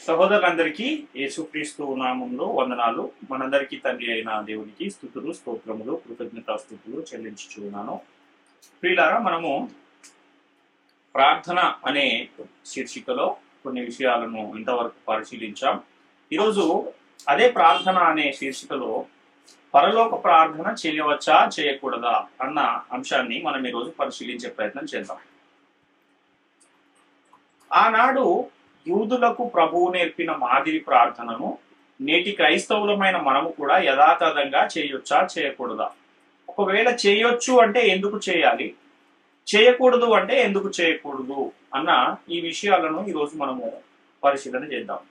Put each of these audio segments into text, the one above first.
సహోదరులందరికీ యేసుక్రీస్తు నామములో వందనాలు. మనందరికీ తండ్రి అయిన దేవునికి స్తుతులు, స్తోత్రములు, కృతజ్ఞతాస్తుతులు చెల్లించుచున్నాను. ప్రియులారా, మనము ప్రార్థన అనే శీర్షికలో కొన్ని విషయాలను ఇంతవరకు పరిశీలించాం. ఈరోజు అదే ప్రార్థన అనే శీర్షికలో పరలోక ప్రార్థన చేయవచ్చా చేయకూడదా అన్న అంశాన్ని మనం ఈరోజు పరిశీలించే ప్రయత్నం చేద్దాం. ఆనాడు యూదులకు ప్రభువు నేర్పిన మాదిరి ప్రార్థనను నేటి క్రైస్తవులమైన మనము కూడా యథాతథంగా చేయొచ్చా చేయకూడదా? ఒకవేళ చేయొచ్చు అంటే ఎందుకు చేయాలి, చేయకూడదు అంటే ఎందుకు చేయకూడదు అన్న ఈ విషయాలను ఈరోజు మనము పరిశీలన చేద్దాం.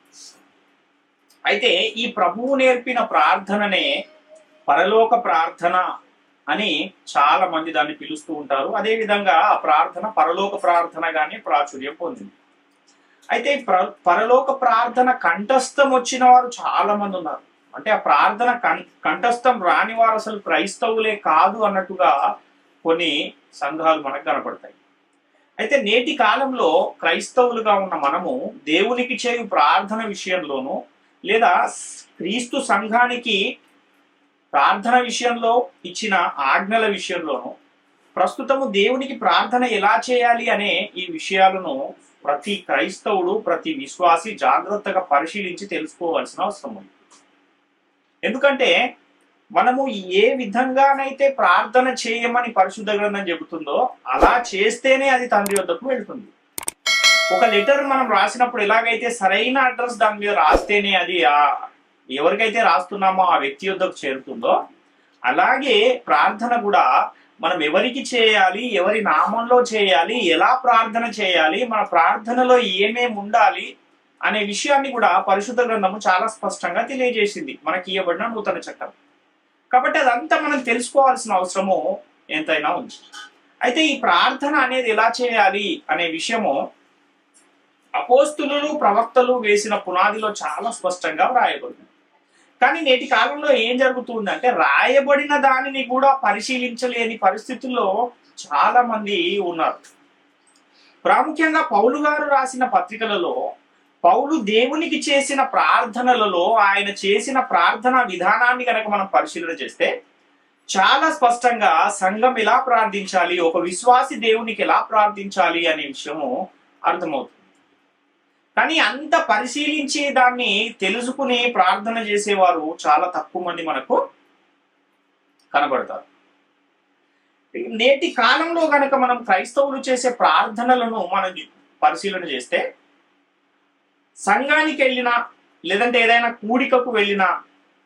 అయితే ఈ ప్రభువు నేర్పిన ప్రార్థననే పరలోక ప్రార్థన అని చాలా మంది దాన్ని పిలుస్తూ ఉంటారు. అదేవిధంగా ఆ ప్రార్థన పరలోక ప్రార్థనగానే ప్రాచుర్యం పొందింది. అయితే పరలోక ప్రార్థన కంఠస్థం వచ్చిన వారు చాలా మంది ఉన్నారు. అంటే ఆ ప్రార్థన కంఠస్థం రాని వారు అసలు క్రైస్తవులే కాదు అన్నట్టుగా కొన్ని సంఘాలు మనకు కనపడతాయి. అయితే నేటి కాలంలో క్రైస్తవులుగా ఉన్న మనము దేవునికి చేయు ప్రార్థన విషయంలోనూ లేదా క్రీస్తు సంఘానికి ప్రార్థన విషయంలో ఇచ్చిన ఆజ్ఞల విషయంలోనూ ప్రస్తుతము దేవునికి ప్రార్థన ఎలా చేయాలి అనే ఈ విషయాలను ప్రతి క్రైస్తవుడు, ప్రతి విశ్వాసి జాగ్రత్తగా పరిశీలించి తెలుసుకోవాల్సిన అవసరం ఉంది. ఎందుకంటే మనము ఏ విధంగానైతే ప్రార్థన చేయమని పరిశుద్ధ గ్రంథం చెబుతుందో అలా చేస్తేనే అది తండ్రి వద్దకు వెళ్తుంది. ఒక లెటర్ మనం రాసినప్పుడు ఎలాగైతే సరైన అడ్రస్ దాని మీద రాస్తేనే అది ఎవరికైతే రాస్తున్నామో ఆ వ్యక్తి వద్దకు చేరుతుందో, అలాగే ప్రార్థన కూడా మనం ఎవరికి చేయాలి, ఎవరి నామంలో చేయాలి, ఎలా ప్రార్థన చేయాలి, మన ప్రార్థనలో ఏమేమి ఉండాలి అనే విషయాన్ని కూడా పరిశుద్ధ గ్రంథము చాలా స్పష్టంగా తెలియజేసింది మనకి ఇవ్వబడిన నూతన చట్టం. కాబట్టి అదంతా మనం తెలుసుకోవాల్సిన అవసరము ఎంతైనా ఉంది. అయితే ఈ ప్రార్థన అనేది ఎలా చేయాలి అనే విషయము అపోస్తులు, ప్రవక్తలు వేసిన పునాదిలో చాలా స్పష్టంగా వ్రాయబడింది. కానీ నేటి కాలంలో ఏం జరుగుతుందంటే రాయబడిన దానిని కూడా పరిశీలించలేని పరిస్థితుల్లో చాలా మంది ఉన్నారు. ప్రాముఖ్యంగా పౌలు గారు రాసిన పత్రికలలో పౌలు దేవునికి చేసిన ప్రార్థనలలో ఆయన చేసిన ప్రార్థనా విధానాన్ని కనుక మనం పరిశీలన చేస్తే చాలా స్పష్టంగా సంఘం ఎలా ప్రార్థించాలి, ఒక విశ్వాసి దేవునికి ఎలా ప్రార్థించాలి అనే విషయము అర్థమవుతుంది. కానీ అంత పరిశీలించి దాన్ని తెలుసుకుని ప్రార్థన చేసేవారు చాలా తక్కువ మంది మనకు కనబడతారు. నేటి కాలంలో గనక మనం క్రైస్తవులు చేసే ప్రార్థనలను మనం పరిశీలన చేస్తే సంఘానికి వెళ్ళినా లేదంటే ఏదైనా కూడికకు వెళ్ళినా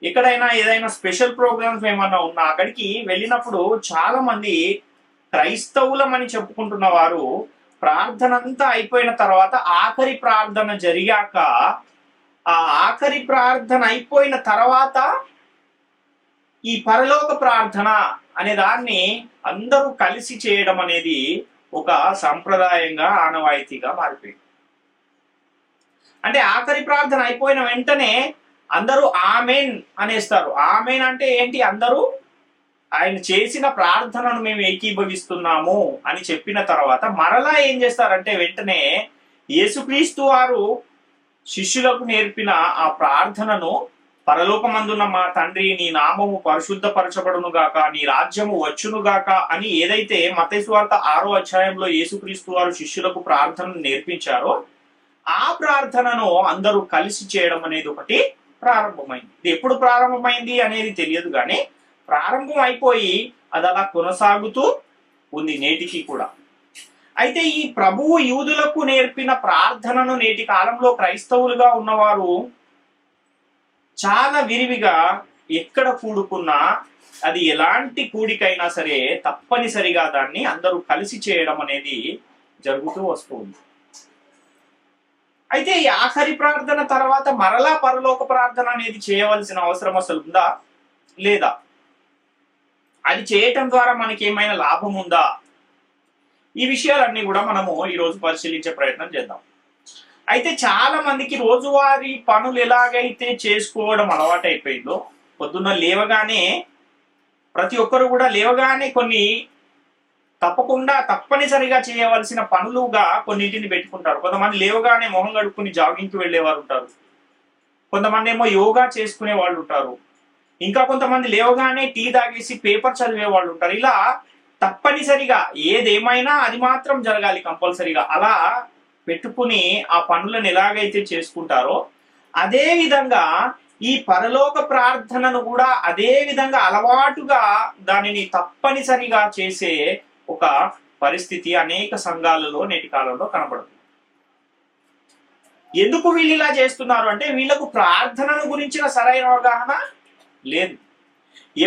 ఎక్కడైనా ఏదైనా స్పెషల్ ప్రోగ్రామ్స్ ఏమన్నా ఉన్నా అక్కడికి వెళ్ళినప్పుడు చాలా మంది క్రైస్తవులమని చెప్పుకుంటున్న వారు ప్రార్థన అంతా అయిపోయిన తర్వాత ఆఖరి ప్రార్థన జరిగాక ఆ ఆఖరి ప్రార్థన అయిపోయిన తర్వాత ఈ పరలోక ప్రార్థన అనే దాన్ని అందరూ కలిసి చేయడం అనేది ఒక సంప్రదాయంగా ఆనవాయితీగా మారిపోయింది. అంటే ఆఖరి ప్రార్థన అయిపోయిన వెంటనే అందరూ ఆమెన్ అనేస్తారు. ఆమెన్ అంటే ఏంటి? అందరూ ఆయన చేసిన ప్రార్థనను మేము ఏకీభవిస్తున్నాము అని చెప్పిన తర్వాత మరలా ఏం చేస్తారంటే వెంటనే యేసుక్రీస్తు వారు శిష్యులకు నేర్పిన ఆ ప్రార్థనను పరలోకమందున్న మా తండ్రి నీ నామము పరిశుద్ధపరచబడును గాక, నీ రాజ్యము వచ్చును గాక అని ఏదైతే మత్తయి సువార్త 6వ అధ్యాయంలో యేసుక్రీస్తు వారు శిష్యులకు ప్రార్థనను నేర్పించారో ఆ ప్రార్థనను అందరూ కలిసి చేయడం అనేది ఒకటి ప్రారంభమైంది. ఇది ఎప్పుడు ప్రారంభమైంది అనేది తెలియదు, కానీ ప్రారంభం అయిపోయి అది అలా కొనసాగుతూ ఉంది నేటికి కూడా. అయితే ఈ ప్రభువు యూదులకు నేర్పిన ప్రార్థనను నేటి కాలంలో క్రైస్తవులుగా ఉన్నవారు చాలా విరివిగా ఎక్కడ కూడుకున్నా అది ఎలాంటి కూడికైనా సరే తప్పనిసరిగా దాన్ని అందరూ కలిసి చేయడం అనేది జరుగుతూ వస్తుంది. అయితే ఈ ఆఖరి ప్రార్థన తర్వాత మరలా పరలోక ప్రార్థన అనేది చేయవలసిన అవసరం అసలు ఉందా లేదా? అది చేయటం ద్వారా మనకి ఏమైనా లాభం ఉందా? ఈ విషయాలన్నీ కూడా మనము ఈరోజు పరిశీలించే ప్రయత్నం చేద్దాం. అయితే చాలా మందికి రోజువారీ పనులు ఎలాగైతే చేసుకోవడం అలవాటు అయిపోయిందో, పొద్దున్న లేవగానే ప్రతి ఒక్కరు కూడా లేవగానే కొన్ని తప్పకుండా తప్పనిసరిగా చేయవలసిన పనులుగా కొన్నింటిని పెట్టుకుంటారు. కొంతమంది లేవగానే మొహం కడుక్కుని జాగింగ్కి వెళ్ళేవారు ఉంటారు, కొంతమంది ఏమో యోగా చేసుకునే వాళ్ళు ఉంటారు, ఇంకా కొంతమంది లేవగానే టీ తాగేసి పేపర్ చదివే వాళ్ళు ఉంటారు. ఇలా తప్పనిసరిగా ఏదేమైనా అది మాత్రం జరగాలి కంపల్సరిగా అలా పెట్టుకుని ఆ పనులను ఎలాగైతే చేసుకుంటారో అదే విధంగా ఈ పరలోక ప్రార్థనను కూడా అదే విధంగా అలవాటుగా దానిని తప్పనిసరిగా చేసే ఒక పరిస్థితి అనేక సంఘాలలో నేటి కాలంలో కనబడుతుంది. ఎందుకు వీళ్ళు ఇలా చేస్తున్నారు అంటే వీళ్ళకు ప్రార్థనను గురించిన సరైన అవగాహన లేదు.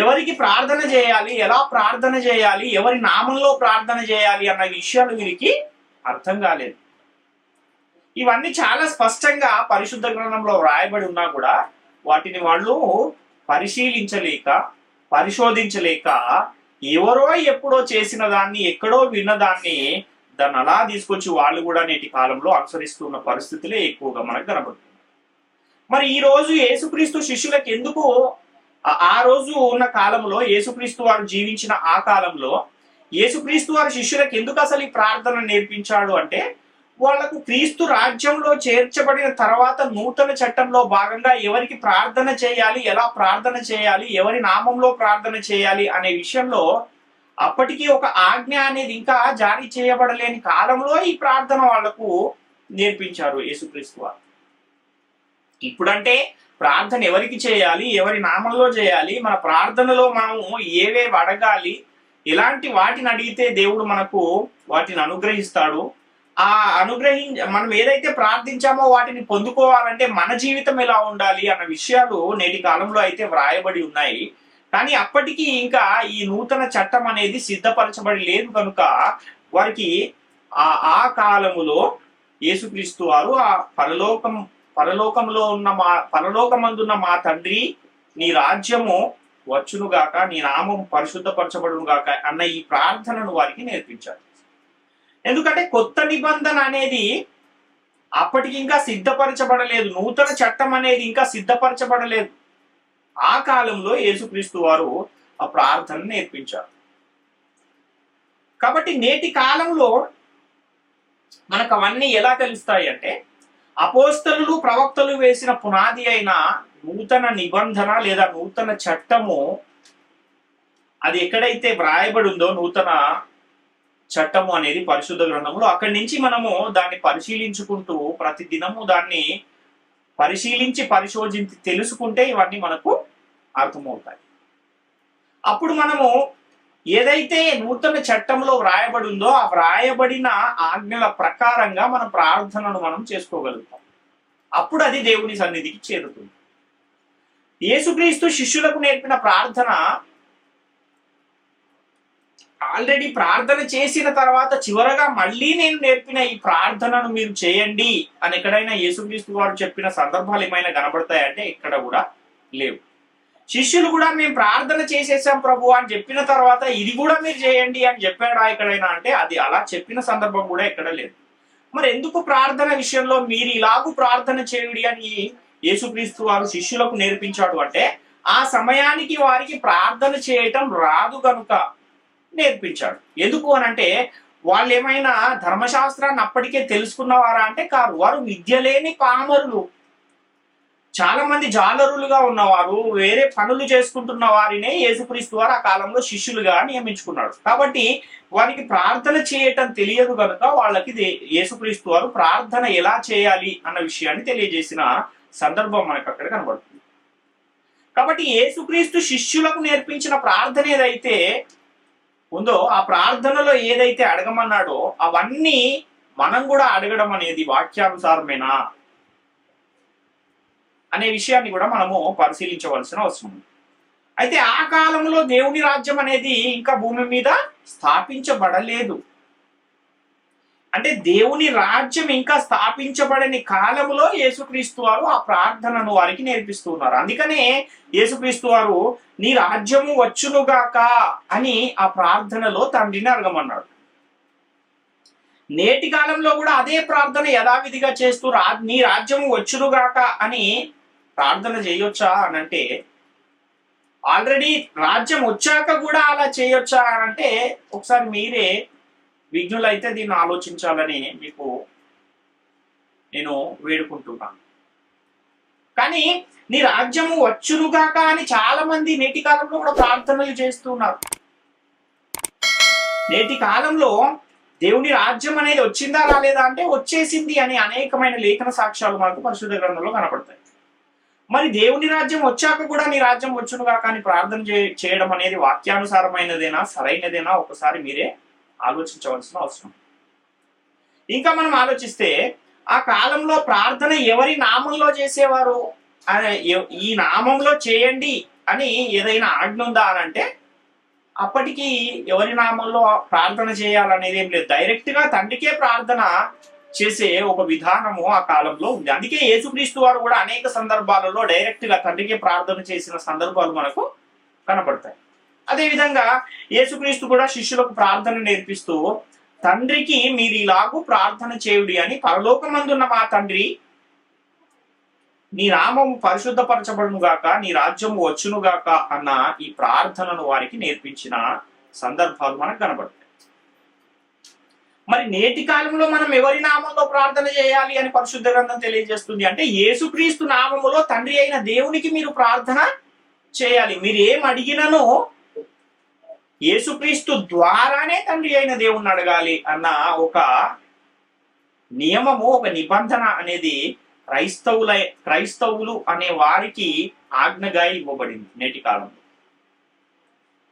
ఎవరికి ప్రార్థన చేయాలి, ఎలా ప్రార్థన చేయాలి, ఎవరి నామంలో ప్రార్థన చేయాలి అన్న విషయాలు వీరికి అర్థం కాలేదు. ఇవన్నీ చాలా స్పష్టంగా పరిశుద్ధ గ్రంథంలో వ్రాయబడి ఉన్నా కూడా వాటిని వాళ్ళు పరిశీలించలేక పరిశోధించలేక ఎవరో ఎప్పుడో చేసిన దాన్ని ఎక్కడో విన్నదాన్ని దాన్ని అలా తీసుకొచ్చి వాళ్ళు కూడా నేటి కాలంలో అనుసరిస్తున్న పరిస్థితులే ఎక్కువగా మనకు కనబడుతుంది. మరి ఈ రోజు యేసుక్రీస్తు శిష్యులకు ఎందుకు ఆ రోజు ఉన్న కాలంలో యేసుక్రీస్తు వారు జీవించిన ఆ కాలంలో యేసుక్రీస్తు వారి శిష్యులకు ఎందుకు అసలు ఈ ప్రార్థన నేర్పించాడు అంటే వాళ్లకు క్రీస్తు రాజ్యంలో చేర్చబడిన తర్వాత నూతన చట్టంలో భాగంగా ఎవరికి ప్రార్థన చేయాలి, ఎలా ప్రార్థన చేయాలి, ఎవరి నామంలో ప్రార్థన చేయాలి అనే విషయంలో అప్పటికీ ఒక ఆజ్ఞ అనేది ఇంకా జారీ చేయబడలేని కాలంలో ఈ ప్రార్థన వాళ్లకు నేర్పించారు యేసుక్రీస్తు వారు. ఇప్పుడంటే ప్రార్థన ఎవరికి చేయాలి, ఎవరి నామంలో చేయాలి, మన ప్రార్థనలో మనము ఏవేవి అడగాలి, ఎలాంటి వాటిని అడిగితే దేవుడు మనకు వాటిని అనుగ్రహిస్తాడు, మనం ఏదైతే ప్రార్థించామో వాటిని పొందుకోవాలంటే మన జీవితం ఎలా ఉండాలి అన్న విషయాలు నేటి కాలంలో అయితే వ్రాయబడి ఉన్నాయి. కానీ అప్పటికి ఇంకా ఈ నూతన చట్టం అనేది సిద్ధపరచబడి లేదు కనుక వారికి ఆ కాలములో యేసుక్రీస్తు వారు ఆ పరలోకంలో ఉన్న పరలోకమందున్న మా తండ్రి నీ రాజ్యము వచ్చునుగాక, నీ నామం పరిశుద్ధపరచబడునుగాక అన్న ఈ ప్రార్థనను వారికి నేర్పించారు. ఎందుకంటే కొత్త నిబంధన అనేది అప్పటికి ఇంకా సిద్ధపరచబడలేదు, నూతన చట్టం అనేది ఇంకా సిద్ధపరచబడలేదు. ఆ కాలంలో యేసుక్రీస్తు వారు ఆ ప్రార్థన నేర్పించారు. కాబట్టి నేటి కాలంలో మనకు అవన్నీ ఎలా తెలుస్తాయి అంటే అపోస్తలులు ప్రవక్తలు వేసిన పునాది అయిన నూతన నిబంధన లేదా నూతన చట్టము అది ఎక్కడైతే వ్రాయబడి ఉందో నూతన చట్టము అనేది పరిశుద్ధ గ్రంథంలో అక్కడి నుంచి మనము దాన్ని పరిశీలించుకుంటూ ప్రతి దినము దాన్ని పరిశోధించి తెలుసుకుంటే ఇవన్నీ మనకు అర్థమవుతాయి. అప్పుడు మనము ఏదైతే నూతన చట్టంలో వ్రాయబడి ఉందో ఆ వ్రాయబడిన ఆజ్ఞల ప్రకారంగా మన ప్రార్థనను మనం చేసుకోగలుగుతాం. అప్పుడు అది దేవుని సన్నిధికి చేరుతుంది. యేసుక్రీస్తు శిష్యులకు నేర్పిన ప్రార్థన ఆల్రెడీ ప్రార్థన చేసిన తర్వాత చివరగా మళ్ళీ నేను నేర్పిన ఈ ప్రార్థనను మీరు చేయండి అని ఎక్కడైనా యేసుక్రీస్తు వారు చెప్పిన సందర్భాలు ఏమైనా కనబడతాయంటే ఎక్కడ కూడా లేవు. శిష్యులు కూడా మేము ప్రార్థన చేసేసాం ప్రభు అని చెప్పిన తర్వాత ఇది కూడా మీరు చేయండి అని చెప్పాడా ఎక్కడైనా అంటే అది అలా చెప్పిన సందర్భం కూడా ఎక్కడ లేదు. మరి ఎందుకు ప్రార్థన విషయంలో మీరు ఇలాగూ ప్రార్థన చేయుడి అని యేసుక్రీస్తు వారు శిష్యులకు నేర్పించాడు అంటే ఆ సమయానికి వారికి ప్రార్థన చేయటం రాదు కనుక నేర్పించాడు. ఎందుకు అనంటే వాళ్ళు ఏమైనా ధర్మశాస్త్రాన్ని అప్పటికే తెలుసుకున్నవారా అంటే కాదు, వారు విద్య లేని పామరులు, చాలా మంది జాలరులుగా ఉన్నవారు, వేరే పనులు చేసుకుంటున్న వారినే యేసుక్రీస్తు వారు ఆ కాలంలో శిష్యులుగా నియమించుకున్నాడు. కాబట్టి వారికి ప్రార్థన చేయటం తెలియదు కనుక వాళ్ళకి యేసుక్రీస్తు వారు ప్రార్థన ఎలా చేయాలి అన్న విషయాన్ని తెలియజేసిన సందర్భం మనకు అక్కడ కనబడుతుంది. కాబట్టి యేసుక్రీస్తు శిష్యులకు నేర్పించిన ప్రార్థన ఏదైతే ఉందో ఆ ప్రార్థనలో ఏదైతే అడగమన్నాడో అవన్నీ మనం కూడా అడగడం అనేది వాక్యానుసారమేనా అనే విషయాన్ని కూడా మనము పరిశీలించవలసిన అవసరం ఉంది. అయితే ఆ కాలంలో దేవుని రాజ్యం అనేది ఇంకా భూమి మీద స్థాపించబడలేదు. అంటే దేవుని రాజ్యం ఇంకా స్థాపించబడని కాలంలో యేసుక్రీస్తు వారు ఆ ప్రార్థనను వారికి నేర్పిస్తూ ఉన్నారు. అందుకనే యేసుక్రీస్తు వారు నీ రాజ్యము వచ్చునుగాక అని ఆ ప్రార్థనలో తండ్రిని అడగమన్నాడు. నేటి కాలంలో కూడా అదే ప్రార్థన యథావిధిగా చేస్తూ నీ రాజ్యము వచ్చునుగాక అని ప్రార్థన చేయొచ్చా అనంటే ఆల్రెడీ రాజ్యం వచ్చాక కూడా అలా చేయొచ్చా అంటే ఒకసారి మీరే విఘ్నులైతే దీన్ని ఆలోచించాలని మీకు నేను వేడుకుంటున్నాను. కానీ నీ రాజ్యము వచ్చునుగాక అని చాలా మంది నేటి కాలంలో కూడా ప్రార్థనలు చేస్తున్నారు. నేటి కాలంలో దేవుని రాజ్యం అనేది వచ్చిందా రాలేదా అంటే వచ్చేసింది అని అనేకమైన లేఖన సాక్ష్యాలు మనకు పరిశుద్ధ గ్రంథంలో కనపడతాయి. మరి దేవుని రాజ్యం వచ్చాక కూడా నీ రాజ్యం వచ్చునుగాక అని ప్రార్థన చేయడం అనేది వాక్యానుసారమైనదేనా, సరైనదేనా ఒకసారి మీరే ఆలోచించవలసిన అవసరం. ఇంకా మనం ఆలోచిస్తే ఆ కాలంలో ప్రార్థన ఎవరి నామంలో చేసేవారు? ఈ నామంలో చేయండి అని ఏదైనా ఆజ్ఞ ఉందా అని అంటే అప్పటికి ఎవరి నామంలో ప్రార్థన చేయాలనేది ఏం లేదు. డైరెక్ట్ గా తండ్రికే ప్రార్థన చేసే ఒక విధానము ఆ కాలంలో ఉంది. అందుకే యేసుక్రీస్తు వారు కూడా అనేక సందర్భాలలో డైరెక్ట్ గా తండ్రికే ప్రార్థన చేసిన సందర్భాలు మనకు కనపడతాయి. అదేవిధంగా యేసుక్రీస్తు కూడా శిష్యులకు ప్రార్థన నేర్పిస్తూ తండ్రికి మీరు ఇలాగూ ప్రార్థన చేయుడి అని, పరలోకమందున్న మా తండ్రి నీ నామము పరిశుద్ధపరచబడును గాక, నీ రాజ్యము వచ్చును గాక అన్న ఈ ప్రార్థనను వారికి నేర్పించిన సందర్భాలు మనకు కనబడతాయి. మరి నేటి కాలంలో మనం ఎవరి నామంలో ప్రార్థన చేయాలి అని పరిశుద్ధ గ్రంథం తెలియజేస్తుంది అంటే యేసుక్రీస్తు నామములో తండ్రి అయిన దేవునికి మీరు ప్రార్థన చేయాలి. మీరు ఏం అడిగినను యేసుక్రీస్తు ద్వారానే తండ్రి అయిన దేవుణ్ణి అడగాలి అన్న ఒక నియమము, ఒక నిబంధన అనేది క్రైస్తవులు అనే వారికి ఆజ్ఞగా ఇవ్వబడింది నేటి కాలంలో.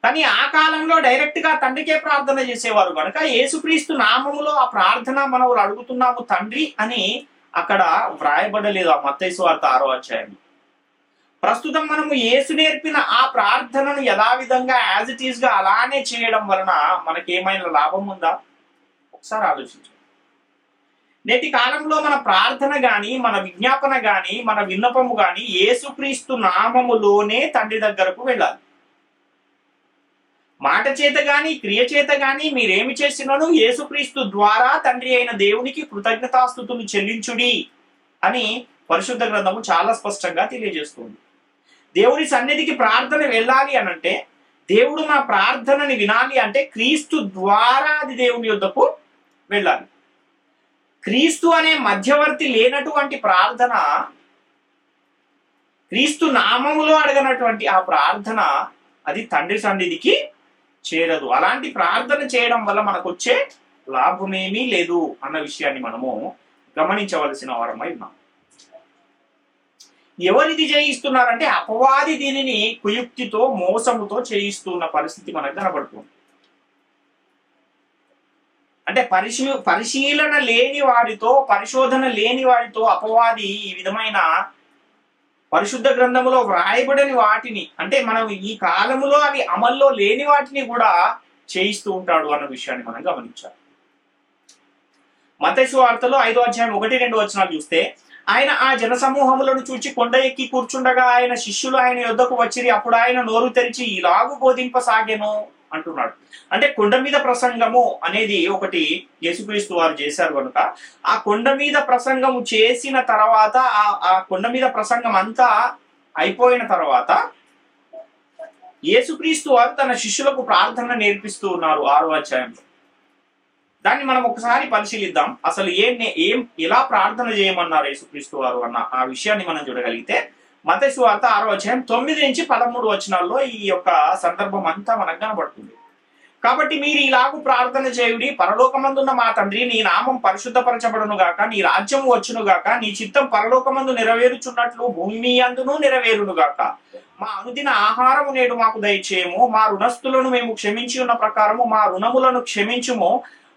కానీ ఆ కాలంలో డైరెక్ట్ గా తండ్రికే ప్రార్థన చేసేవారు కనుక యేసుక్రీస్తు నామములో ఆ ప్రార్థన మనం అడుగుతున్నాము తండ్రి అని అక్కడ వ్రాయబడలేదు ఆ మత్తయి సువార్త 6వ అధ్యాయం. ప్రస్తుతం మనము యేసు నేర్పిన ఆ ప్రార్థనను యథావిధంగా యాజ్ ఇట్ ఈస్ గా అలానే చేయడం వలన మనకేమైనా లాభం ఉందా? ఒకసారి ఆలోచించండి. నేటి కాలంలో మన ప్రార్థన గాని, మన విజ్ఞాపన గాని, మన విన్నపము గాని యేసుక్రీస్తు నామములోనే తండ్రి దగ్గరకు వెళ్ళాలి. మాట చేత గాని, క్రియ చేత గాని మీరేమి చేసినను యేసుక్రీస్తు ద్వారా తండ్రి అయిన దేవునికి కృతజ్ఞతాస్తుతులు చెల్లించుడి అని పరిశుద్ధ గ్రంథము చాలా స్పష్టంగా తెలియజేస్తుంది. దేవుని సన్నిధికి ప్రార్థన వెళ్ళాలి అనంటే, దేవుడు మా ప్రార్థనని వినాలి అంటే క్రీస్తు ద్వారా అది దేవుని యొద్దకు వెళ్ళాలి. క్రీస్తు అనే మధ్యవర్తి లేనటువంటి ప్రార్థన, క్రీస్తు నామములో అడగనటువంటి ఆ ప్రార్థన అది తండ్రి సన్నిధికి చేరదు. అలాంటి ప్రార్థన చేయడం వల్ల మనకు వచ్చే లాభమేమీ లేదు అన్న విషయాన్ని మనము గమనించవలసిన వారమై ఉన్నాం. ఎవరిది చేయిస్తున్నారంటే అపవాది దీనిని కుయుక్తితో, మోసముతో చేయిస్తున్న పరిస్థితి మనకు కనబడుతుంది. అంటే పరిశీలన లేని వారితో, పరిశోధన లేని వారితో అపవాది ఈ విధమైన పరిశుద్ధ గ్రంథములో వ్రాయబడని వాటిని, అంటే మనం ఈ కాలములో అవి అమల్లో లేని వాటిని కూడా చేయిస్తూ ఉంటాడు అన్న విషయాన్ని మనం గమనించాలి. మత్తయి సువార్తలో 5వ అధ్యాయం 1-2 వచనాలు చూస్తే, ఆయన ఆ జన సమూహములను చూచి కొండ ఎక్కి కూర్చుండగా ఆయన శిష్యులు ఆయన యొద్దకు వచ్చిరి. అప్పుడు ఆయన నోరు తెరిచి ఇలాగు బోధింపసాగెను అంటున్నాడు. అంటే కొండ మీద ప్రసంగము అనేది ఒకటి యేసుక్రీస్తు వారు చేశారు కనుక ఆ కొండ మీద ప్రసంగము చేసిన తర్వాత, ఆ కొండ మీద ప్రసంగం అంతా అయిపోయిన తర్వాత యేసుక్రీస్తు వారు తన శిష్యులకు ప్రార్థన నేర్పిస్తూ ఉన్నారు 6వ అధ్యాయంలో. దాన్ని మనం ఒకసారి పరిశీలిద్దాం. అసలు ఎలా ప్రార్థన చేయమన్నారు యేసుక్రీస్తు వారు అన్న ఆ విషయాన్ని మనం చూడగలిగితే, మత్తయి సువార్త 6వ అధ్యాయం 9-13 వచనాల్లో ఈ యొక్క సందర్భం అంతా మనకు కనబడుతుంది. కాబట్టి మీరు ఇలాగూ ప్రార్థన చేయుడి, పరలోకమందున్న మా తండ్రి, నీ నామం పరిశుద్ధపరచబడును గాక, నీ రాజ్యం వచ్చును గాక, నీ చిత్తం పరలోకమందు నెరవేరుచున్నట్లు భూమి అందును నెరవేరును గాక. మా అనుదిన ఆహారము నేడు మాకు దయచేయము, మా రుణస్థులను మేము క్షమించి ఉన్న ప్రకారము మా రుణములను క్షమించుము,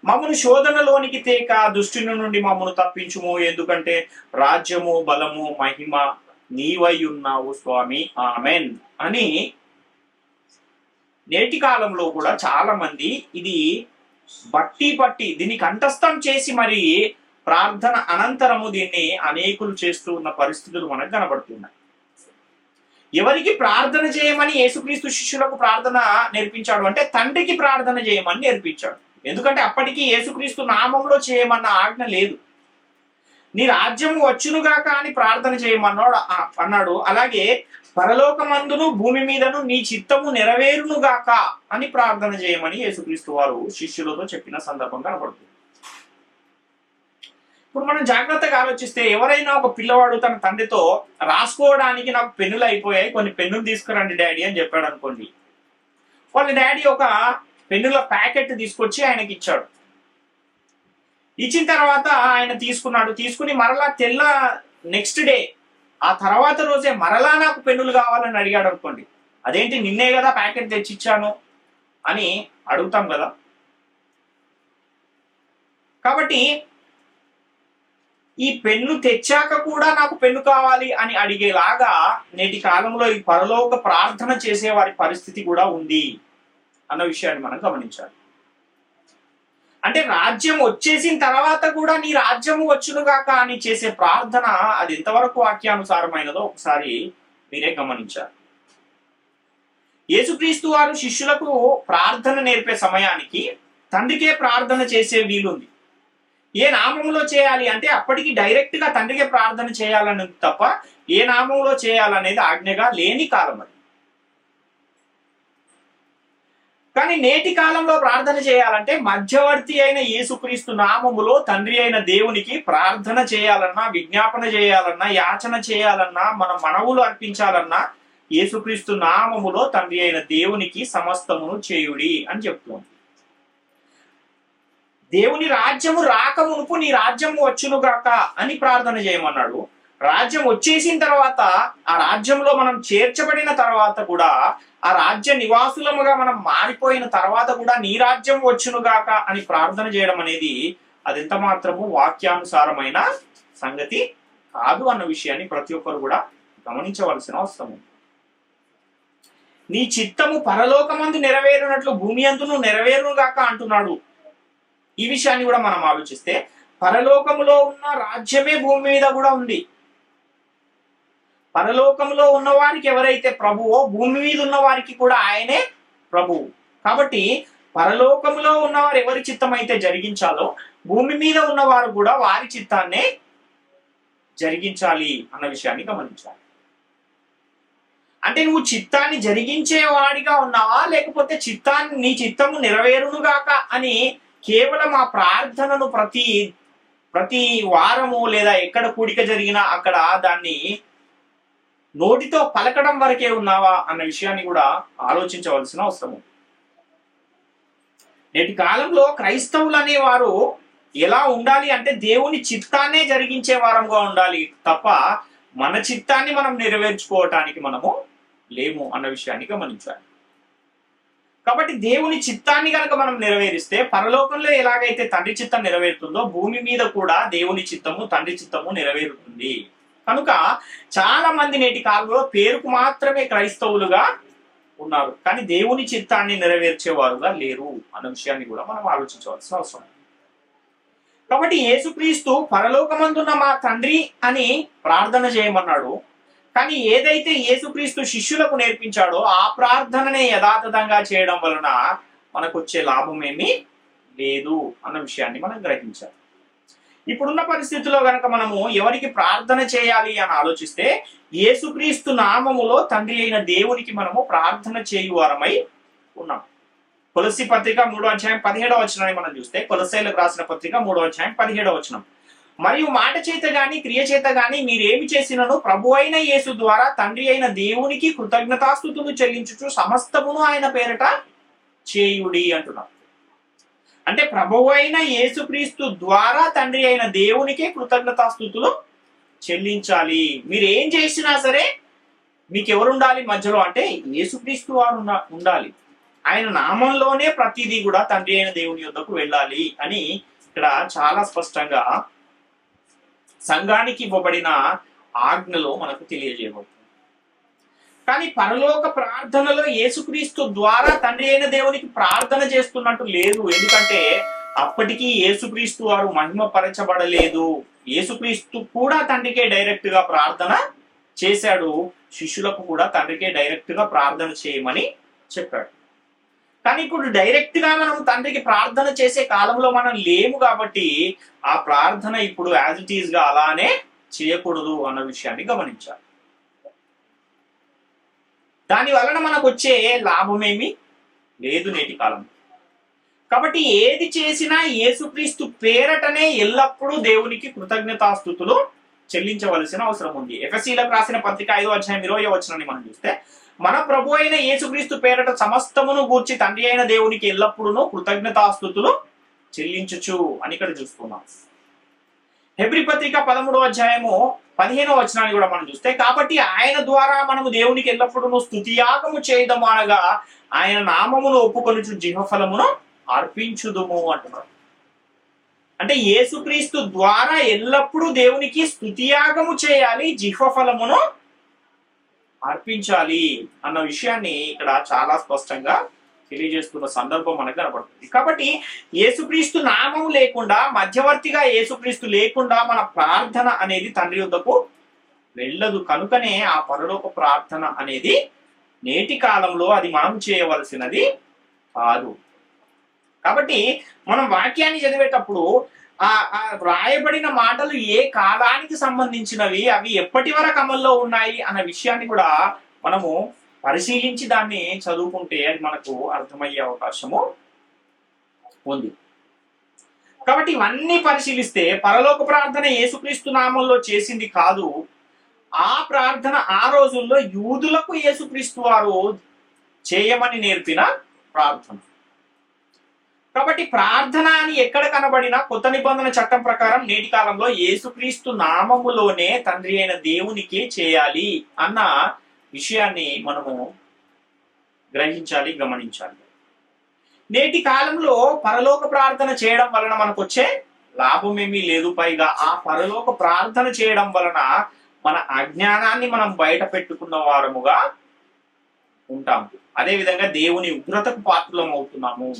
మమ్మను శోధనలోనికి తేక దుష్టుని నుండి మమ్మను తప్పించుము, ఎందుకంటే రాజ్యము, బలము, మహిమ నీవై ఉన్నావు స్వామి, ఆమెన్ అని. నేటి కాలంలో కూడా చాలా మంది ఇది బట్టి దీన్ని కంఠస్థం చేసి మరి ప్రార్థన అనంతరము దీన్ని అనేకులు చేస్తూ ఉన్న పరిస్థితులు మనకు కనబడుతున్నాయి. ఎవరికి ప్రార్థన చేయమని యేసుక్రీస్తు శిష్యులకు ప్రార్థన నేర్పించాడు అంటే తండ్రికి ప్రార్థన చేయమని నేర్పించాడు. ఎందుకంటే అప్పటికి యేసుక్రీస్తు నామంలో చేయమన్న ఆజ్ఞ లేదు. నీ రాజ్యము వచ్చునుగాక అని ప్రార్థన చేయమన్నాడు అన్నాడు. అలాగే పరలోకమందును భూమి మీదను నీ చిత్తము నెరవేరునుగాక అని ప్రార్థన చేయమని యేసుక్రీస్తు వారు శిష్యులతో చెప్పిన సందర్భం కనబడుతుంది. ఇప్పుడు మనం జాగ్రత్తగా ఆలోచిస్తే, ఎవరైనా ఒక పిల్లవాడు తన తండ్రితో రాసుకోవడానికి నాకు పెన్నులు అయిపోయాయి, కొన్ని పెన్నులు తీసుకురండి డాడీ అని చెప్పాడు అనుకోండి. వాళ్ళ డాడీ ఒక పెన్నుల ప్యాకెట్ తీసుకొచ్చి ఆయనకి ఇచ్చాడు. ఇచ్చిన తర్వాత ఆయన తీసుకుని మరలా నెక్స్ట్ డే ఆ తర్వాత రోజే మరలా నాకు పెన్నులు కావాలని అడిగాడు అనుకోండి. అదేంటి, నిన్నే కదా ప్యాకెట్ తెచ్చిచ్చాను అని అడుగుతాం కదా. కాబట్టి ఈ పెన్ను తెచ్చాక కూడా నాకు పెన్ను కావాలి అని అడిగేలాగా నేటి కాలంలో ఈ పరలోక ప్రార్థన చేసే వారి పరిస్థితి కూడా ఉంది అన్న విషయాన్ని మనం గమనించాలి. అంటే రాజ్యం వచ్చేసిన తర్వాత కూడా నీ రాజ్యము వచ్చునుగాక అని చేసే ప్రార్థన అది ఎంతవరకు వాక్యానుసారమైనదో ఒకసారి మీరే గమనించాలి. యేసుక్రీస్తు వారు శిష్యులకు ప్రార్థన నేర్పే సమయానికి తండ్రికే ప్రార్థన చేసే వీలుంది. ఏ నామంలో చేయాలి అంటే అప్పటికి డైరెక్ట్ గా తండ్రికే ప్రార్థన చేయాలని తప్ప ఏ నామంలో చేయాలనేది ఆజ్ఞగా లేని కాలం అది. కానీ నేటి కాలంలో ప్రార్థన చేయాలంటే మధ్యవర్తి అయిన యేసుక్రీస్తు నామములో తండ్రి అయిన దేవునికి ప్రార్థన చేయాలన్నా, విజ్ఞాపన చేయాలన్నా, యాచన చేయాలన్నా, మన మనవులు అర్పించాలన్నా యేసుక్రీస్తు నామములో తండ్రి అయిన దేవునికి సమస్తమును చేయుడి అని చెప్తుంది. దేవుని రాజ్యము రాకమునుపు నీ రాజ్యము వచ్చునుగాక అని ప్రార్థన చేయమన్నాడు. రాజ్యం వచ్చేసిన తర్వాత, ఆ రాజ్యంలో మనం చేర్చబడిన తర్వాత కూడా, ఆ రాజ్య నివాసులముగా మనం మారిపోయిన తర్వాత కూడా నీ రాజ్యం వచ్చునుగాక అని ప్రార్థన చేయడం అనేది అది ఎంత మాత్రము వాక్యానుసారమైన సంగతి కాదు అన్న విషయాన్ని ప్రతి ఒక్కరు కూడా గమనించవలసిన అవసరం ఉంది. నీ చిత్తము పరలోకమందు నెరవేరునట్లు భూమి అందును నెరవేరునుగాక అంటున్నాడు. ఈ విషయాన్ని కూడా మనం ఆలోచిస్తే, పరలోకములో ఉన్న రాజ్యమే భూమి మీద కూడా ఉంది. పరలోకంలో ఉన్న వారికి ఎవరైతే ప్రభువో, భూమి మీద ఉన్న వారికి కూడా ఆయనే ప్రభువు. కాబట్టి పరలోకములో ఉన్నవారు ఎవరి చిత్తం అయితే జరిగించాలో, భూమి మీద ఉన్నవారు కూడా వారి చిత్తాన్నే జరిగించాలి అన్న విషయాన్ని గమనించాలి. అంటే నువ్వు చిత్తాన్ని జరిగించేవాడిగా ఉన్నావా, లేకపోతే నీ చిత్తము నెరవేరునుగాక అని కేవలం ఆ ప్రార్థనను ప్రతి వారము లేదా ఎక్కడ కూడిక జరిగినా అక్కడ దాన్ని నోటితో పలకడం వరకే ఉన్నావా అన్న విషయాన్ని కూడా ఆలోచించవలసిన అవసరం ఉంది. నేటి కాలంలో క్రైస్తవులు అనేవారు ఎలా ఉండాలి అంటే దేవుని చిత్తాన్నే జరిగించే వారంగా ఉండాలి తప్ప మన చిత్తాన్ని మనం నెరవేర్చుకోవటానికి మనము లేము అన్న విషయాన్ని గమనించాలి. కాబట్టి దేవుని చిత్తాన్ని కనుక మనం నెరవేరిస్తే, పరలోకంలో ఎలాగైతే తండ్రి చిత్తం నెరవేరుతుందో భూమి మీద కూడా దేవుని చిత్తము, తండ్రి చిత్తము నెరవేరుతుంది. కనుక చాలా మంది నేటి కాలంలో పేరుకు మాత్రమే క్రైస్తవులుగా ఉన్నారు, కానీ దేవుని చిత్తాన్ని నెరవేర్చేవారుగా లేరు అన్న విషయాన్ని కూడా మనం ఆలోచించవలసిన అవసరం. కాబట్టి యేసుక్రీస్తు పరలోకమందున్న మా తండ్రి అని ప్రార్థన చేయమన్నాడు. కానీ ఏదైతే యేసుక్రీస్తు శిష్యులకు నేర్పించాడో ఆ ప్రార్థననే యథాతథంగా చేయడం వలన మనకు వచ్చే లాభం ఏమీ లేదు అన్న విషయాన్ని మనం గ్రహించాలి. ఇప్పుడున్న పరిస్థితుల్లో గనక మనము ఎవరికి ప్రార్థన చేయాలి అని ఆలోచిస్తే, యేసుక్రీస్తు నామములో తండ్రి అయిన దేవునికి మనము ప్రార్థన చేయువారమై ఉన్నాం. కొలస్సీ పత్రిక 3వ అధ్యాయం 17వ వచనాన్ని మనం చూస్తే, కొలస్సీలకు రాసిన పత్రిక 3వ అధ్యాయం 17వ వచనం, మరియు మాట చేత గాని క్రియ చేత గాని మీరేమి చేసినను ప్రభు అయిన యేసు ద్వారా తండ్రి అయిన దేవునికి కృతజ్ఞతాస్తుతులు చెల్లించుచు సమస్తమును ఆయన పేరట చేయుడి అంటున్నారు. అంటే ప్రభువు అయిన యేసుక్రీస్తు ద్వారా తండ్రి అయిన దేవునికే కృతజ్ఞతాస్తుతులు చెల్లించాలి. మీరు ఏం చేసినా సరే మీకు ఎవరు ఉండాలి మధ్యలో అంటే యేసుక్రీస్తు వారు ఉండాలి. ఆయన నామంలోనే ప్రతిదీ కూడా తండ్రి అయిన దేవుని యొద్దకు వెళ్ళాలి అని ఇక్కడ చాలా స్పష్టంగా సంఘానికి ఇవ్వబడిన ఆజ్ఞలో మనకు తెలియజేయబడుతుంది. కానీ పరలోక ప్రార్థనలో యేసుక్రీస్తు ద్వారా తండ్రి అయిన దేవునికి ప్రార్థన చేస్తున్నట్టు లేదు. ఎందుకంటే అప్పటికీ యేసుక్రీస్తు వారు మహిమపరచబడలేదు. యేసుక్రీస్తు కూడా తండ్రికే డైరెక్ట్ గా ప్రార్థన చేశాడు. శిష్యులకు కూడా తండ్రికే డైరెక్ట్ గా ప్రార్థన చేయమని చెప్పాడు. కానీ ఇప్పుడు డైరెక్ట్ గా మనం తండ్రికి ప్రార్థన చేసే కాలంలో మనం లేము కాబట్టి ఆ ప్రార్థన ఇప్పుడు యాజ్ ఇట్ ఈజ్ గా అలానే చేయకూడదు అన్న విషయాన్ని గమనించాలి. దాని వలన మనకు వచ్చే లాభమేమి లేదు నేటి కాలం. కాబట్టి ఏది చేసినా యేసుక్రీస్తు పేరటనే ఎల్లప్పుడూ దేవునికి కృతజ్ఞతాస్తుతులు చెల్లించవలసిన అవసరం ఉంది. ఎఫెసీలకు రాసిన పత్రిక 5:20 మనం చూస్తే, మన ప్రభు అయిన యేసుక్రీస్తు పేరట సమస్తమును గూర్చి తండ్రి అయిన దేవునికి ఎల్లప్పుడూ కృతజ్ఞతాస్తుతులు చెల్లించుచు అని ఇక్కడ చూస్తున్నాం. హెబ్రీ పత్రిక 13:15 కూడా మనం చూస్తే, కాబట్టి ఆయన ద్వారా మనము దేవునికి ఎల్లప్పుడూ స్తుతియాగము చేయదము అనగా ఆయన నామమును ఒప్పుకొనుచు జిహ్వఫలమును అర్పించుదుము అంటున్నారు. అంటే యేసుక్రీస్తు ద్వారా ఎల్లప్పుడూ దేవునికి స్తుతియాగము చేయాలి, జిహ్వఫలమును అర్పించాలి అన్న విషయాన్ని ఇక్కడ చాలా స్పష్టంగా తెలియజేస్తున్న సందర్భం మనకు కనబడుతుంది. కాబట్టి యేసుక్రీస్తు నామము లేకుండా, మధ్యవర్తిగా యేసుక్రీస్తు లేకుండా మన ప్రార్థన అనేది తండ్రి వద్దకు వెళ్ళదు. కనుకనే ఆ పరలోక ప్రార్థన అనేది నేటి కాలంలో అది మనం చేయవలసినది కాదు. కాబట్టి మనం వాక్యాన్ని చదివేటప్పుడు ఆ వ్రాయబడిన మాటలు ఏ కాలానికి సంబంధించినవి, అవి ఎప్పటి వరకు అమల్లో ఉన్నాయి అన్న విషయాన్ని కూడా మనము పరిశీలించి దాన్ని చదువుకుంటే అది మనకు అర్థమయ్యే అవకాశము ఉంది. కాబట్టి ఇవన్నీ పరిశీలిస్తే పరలోక ప్రార్థన యేసుక్రీస్తు నామంలో చేసింది కాదు. ఆ ప్రార్థన ఆ రోజుల్లో యూదులకు యేసుక్రీస్తు వారు చేయమని నేర్పిన ప్రార్థన. కాబట్టి ప్రార్థన అని ఎక్కడ కనబడినా కొత్త నిబంధన చట్టం ప్రకారం నేటి కాలంలో యేసుక్రీస్తు నామములోనే తండ్రి అయిన దేవునికి చేయాలి అన్న విషయాన్ని మనము గ్రహించాలి, గమనించాలి. నేటి కాలంలో పరలోక ప్రార్థన చేయడం వలన మనకు వచ్చే లాభమేమీ లేదు. పైగా ఆ పరలోక ప్రార్థన చేయడం వలన మన అజ్ఞానాన్ని మనం బయట పెట్టుకున్న వారముగా ఉంటాం. అదేవిధంగా దేవుని ఉగ్రతకు పాత్రలం అవుతున్నాము.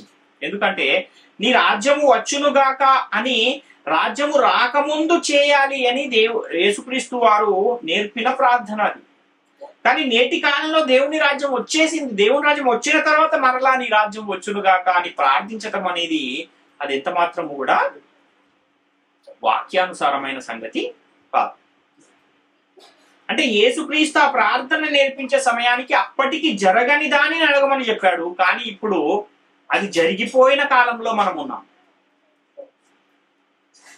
ఎందుకంటే నీ రాజ్యము వచ్చునుగాక అని రాజ్యము రాకముందు చేయాలి అని యేసుక్రీస్తు వారు నేర్పిన ప్రార్థన అది. కానీ నేటి కాలంలో దేవుని రాజ్యం వచ్చేసింది. దేవుని రాజ్యం వచ్చిన తర్వాత మరలా నీ రాజ్యం వచ్చునుగాక అని ప్రార్థించటం అనేది అది ఎంత మాత్రము కూడా వాక్యానుసారమైన సంగతి కాదు. అంటే యేసుక్రీస్తు ఆ ప్రార్థన నేర్పించే సమయానికి అప్పటికి జరగని దానిని అడగమని చెప్పాడు. కానీ ఇప్పుడు అది జరిగిపోయిన కాలంలో మనం ఉన్నాం.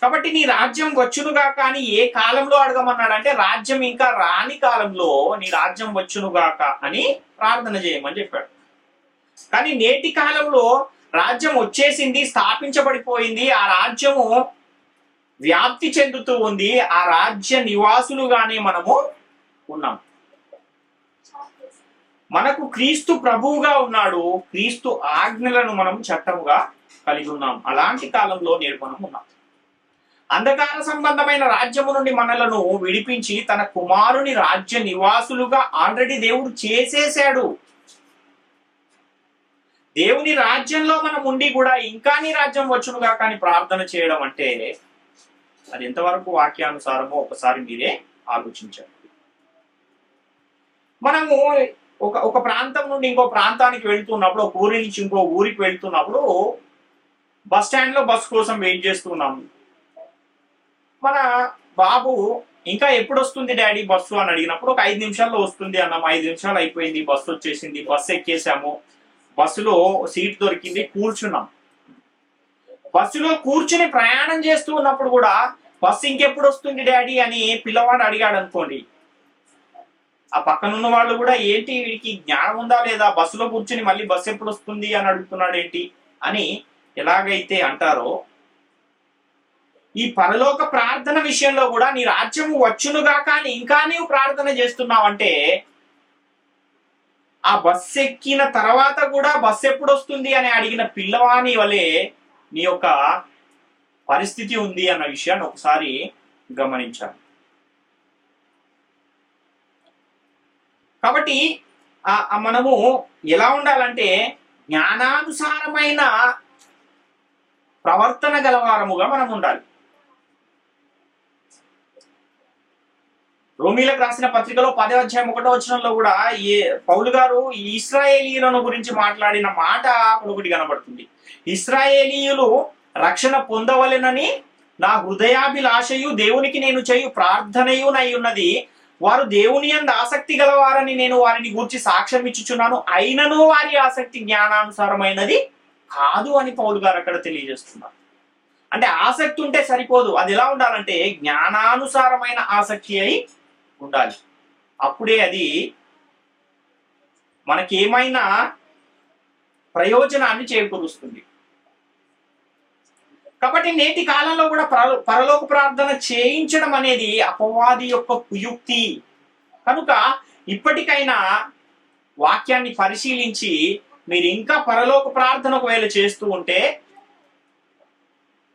కాబట్టి నీ రాజ్యం వచ్చునుగా కానీ ఏ కాలంలో అడగమన్నాడంటే రాజ్యం ఇంకా రాని కాలంలో నీ రాజ్యం వచ్చునుగాక అని ప్రార్థన చేయమని చెప్పాడు. కానీ నేటి కాలంలో రాజ్యం వచ్చేసింది, స్థాపించబడిపోయింది, ఆ రాజ్యము వ్యాప్తి చెందుతూ ఉంది, ఆ రాజ్య నివాసులుగానే మనము ఉన్నాం. మనకు క్రీస్తు ప్రభువుగా ఉన్నాడు, క్రీస్తు ఆజ్ఞలను మనం చట్టముగా కలిగి ఉన్నాం. అలాంటి కాలంలో నేడు మనం ఉన్నాం. అంధకార సంబంధమైన రాజ్యము నుండి మనలను విడిపించి తన కుమారుని రాజ్య నివాసులుగా ఆల్రెడీ దేవుడు చేసేశాడు. దేవుని రాజ్యంలో మనం ఉండి కూడా ఇంకా నీ రాజ్యం వచ్చునుగా కానీ ప్రార్థన చేయడం అంటే అది ఎంతవరకు వాక్యానుసారమో ఒకసారి మీరే ఆలోచించండి. మనము ఒక ప్రాంతం నుండి ఇంకో ప్రాంతానికి వెళ్తున్నప్పుడు, ఒక ఊరి నుంచి ఇంకో ఊరికి వెళ్తున్నప్పుడు బస్ స్టాండ్ లో బస్సు కోసం వెయిట్ చేస్తున్నాము. మన బాబు ఇంకా ఎప్పుడు వస్తుంది డాడీ బస్సు అని అడిగినప్పుడు ఒక 5 నిమిషాల్లో వస్తుంది అన్నాము. 5 నిమిషాలు అయిపోయింది, బస్సు వచ్చేసింది, బస్సు ఎక్కేసాము, బస్సులో సీట్ దొరికింది, కూర్చున్నాం. బస్సులో కూర్చుని ప్రయాణం చేస్తూ ఉన్నప్పుడు కూడా బస్సు ఇంకెప్పుడు వస్తుంది డాడీ అని పిల్లవాడు అడిగాడు అనుకోండి, ఆ పక్కనున్న వాళ్ళు కూడా ఏంటి వీడికి జ్ఞానం ఉందా లేదా, బస్సులో కూర్చుని మళ్ళీ బస్సు ఎప్పుడు వస్తుంది అని అడుగుతున్నాడు ఏంటి అని ఎలాగైతే అంటారో, ఈ పరలోక ప్రార్థన విషయంలో కూడా నీ రాజ్యము వచ్చునుగా కానీ ఇంకా నీవు ప్రార్థన చేస్తున్నావంటే ఆ బస్సు ఎక్కిన తర్వాత కూడా బస్సు ఎప్పుడు వస్తుంది అని అడిగిన పిల్లవాని వలె నీ యొక్క పరిస్థితి ఉంది అన్న విషయాన్ని ఒకసారి గమనించాలి. కాబట్టి మనము ఎలా ఉండాలంటే జ్ఞానానుసారమైన ప్రవర్తన గలవారముగా మనం ఉండాలి. రోమీలకు రాసిన పత్రికలో 10వ అధ్యాయం 1వ వచనంలో కూడా పౌలు గారు ఇశ్రాయేలీయులను గురించి మాట్లాడిన మాట ఒకటి కనబడుతుంది. ఇశ్రాయేలీయులు రక్షణ పొందవలెనని నా హృదయాభిలాషయు దేవునికి నేను చేయు ప్రార్థనయునై ఉన్నది. వారు దేవుని యందు ఆసక్తి గలవారని నేను వారిని గూర్చి సాక్ష్యం ఇచ్చుచున్నాను, అయినను వారి ఆసక్తి జ్ఞానానుసారమైనది కాదు అని పౌలు గారు అక్కడ తెలియజేస్తున్నారు. అంటే ఆసక్తి ఉంటే సరిపోదు, అది ఎలా ఉండాలంటే జ్ఞానానుసారమైన ఆసక్తి అయి ఉండాలి. అప్పుడే అది మనకేమైనా ప్రయోజనాన్ని చేకూరుస్తుంది. కాబట్టి నేటి కాలంలో కూడా పరలోక ప్రార్థన చేయించడం అనేది అపవాది యొక్క కుయుక్తి. కనుక ఇప్పటికైనా వాక్యాన్ని పరిశీలించి మీరు ఇంకా పరలోక ప్రార్థన ఒకవేళ చేస్తూ ఉంటే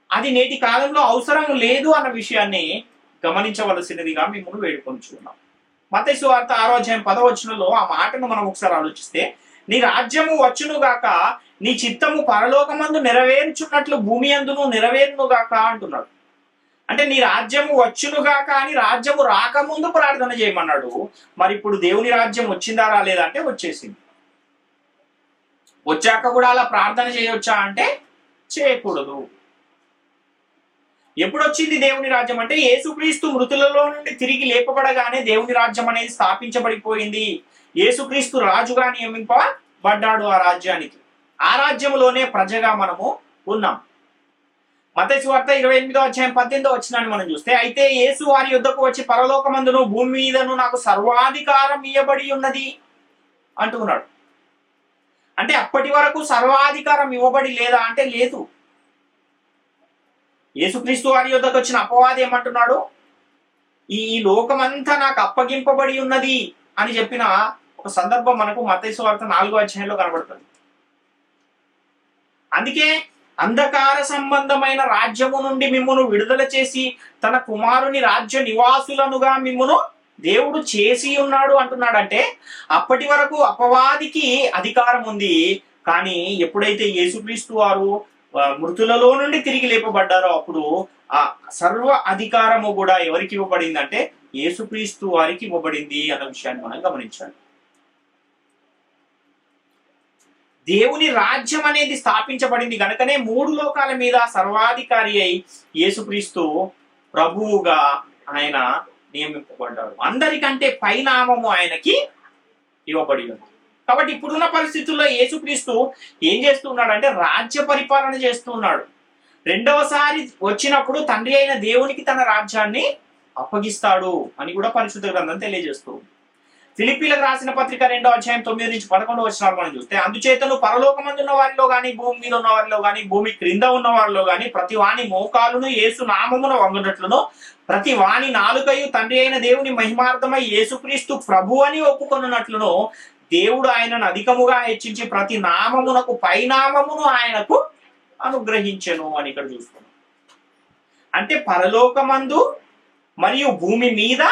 అది నేటి కాలంలో అవసరం లేదు అన్న విషయాన్ని గమనించవలసినదిగా మిమ్మల్ని వేడుకొంచున్నాం. మత్తయి సువార్త 6వ అధ్యాయం 10వ వచనంలో ఆ మాటను మనం ఒకసారి ఆలోచిస్తే, నీ రాజ్యము వచ్చును గాక, నీ చిత్తము పరలోకమందు నెరవేర్చున్నట్లు భూమి అందును నెరవేరును గాక అంటున్నాడు. అంటే నీ రాజ్యము వచ్చును గాక అని రాజ్యము రాకముందు ప్రార్థన చేయమన్నాడు. మరి ఇప్పుడు దేవుని రాజ్యం వచ్చిందా రాలేదా అంటే వచ్చేసింది. వచ్చాక కూడా అలా ప్రార్థన చేయొచ్చా అంటే చేయకూడదు. ఎప్పుడు వచ్చింది దేవుని రాజ్యం అంటే యేసుక్రీస్తు మృతులలో నుండి తిరిగి లేపబడగానే దేవుని రాజ్యం అనేది స్థాపించబడిపోయింది. యేసుక్రీస్తు రాజుగా నియమింపబడ్డాడు ఆ రాజ్యానికి. ఆ రాజ్యంలోనే ప్రజగా మనము ఉన్నాం. మత్తయి సువార్త 28వ అధ్యాయం 18వ వచనాన్ని మనం చూస్తే, అయితే యేసు వారి యుద్ధకు వచ్చి పరలోకమందును భూమి మీదను నాకు సర్వాధికారం ఇవ్వబడి ఉన్నది అంటున్నాడు. అంటే అప్పటి వరకు సర్వాధికారం ఇవ్వబడి లేదా అంటే లేదు. యేసుక్రీస్తు వారి యుద్ధకు వచ్చిన అపవాది ఏమంటున్నాడు, ఈ లోకమంతా నాకు అప్పగింపబడి ఉన్నది అని చెప్పిన ఒక సందర్భం మనకు మత్తయి సువార్త 4వ అధ్యాయంలో కనబడుతుంది. అందుకే అంధకార సంబంధమైన రాజ్యము నుండి మిమ్మును విడుదల చేసి తన కుమారుని రాజ్య నివాసులనుగా మిమ్మును దేవుడు చేసి ఉన్నాడు అంటున్నాడంటే అప్పటి వరకు అపవాదికి అధికారం ఉంది. కానీ ఎప్పుడైతే యేసుక్రీస్తు వారు మృతులలో నుండి తిరిగి లేపబడ్డారో అప్పుడు ఆ సర్వ అధికారము కూడా ఎవరికి ఇవ్వబడింది అంటే యేసుక్రీస్తు వారికి ఇవ్వబడింది అన్న విషయాన్ని మనం గమనించాలి. దేవుని రాజ్యం అనేది స్థాపించబడింది కనుకనే 3 లోకాల మీద సర్వాధికారి అయి యేసుక్రీస్తు ప్రభువుగా ఆయన నియమింపబడ్డాడు. అందరికంటే పైనామము ఆయనకి ఇవ్వబడి ఉంది. కాబట్టి ఇప్పుడున్న పరిస్థితుల్లో యేసుక్రీస్తు ఏం చేస్తున్నాడంటే రాజ్య పరిపాలన చేస్తున్నాడు. రెండవసారి వచ్చినప్పుడు తండ్రి అయిన దేవునికి తన రాజ్యాన్ని అప్పగిస్తాడు అని కూడా పరిశుద్ధ గ్రంథం తెలియజేస్తుంది. ఫిలిప్పీలకు రాసిన పత్రిక 2వ అధ్యాయం 9 నుంచి 11వ వచనాలు మనం చూస్తే, అందుచేతను పరలోకమందున్న వారిలో గాని భూమి మీద ఉన్న వారిలో గాని భూమి క్రింద ఉన్న వారిలో గాని ప్రతి వాని మోకాలును యేసు నామమున వంగునట్లును ప్రతి వాని నాలుకయు తండ్రి అయిన దేవుని మహిమార్థమై యేసుక్రీస్తు ప్రభు అని ఒప్పుకొనున్నట్లును దేవుడు ఆయనను అధికముగా హెచ్చించి ప్రతి నామమునకు పైనామమును ఆయనకు అనుగ్రహించెను అని ఇక్కడ చూస్తున్నాం. అంటే పరలోకమందు మరియు భూమి మీద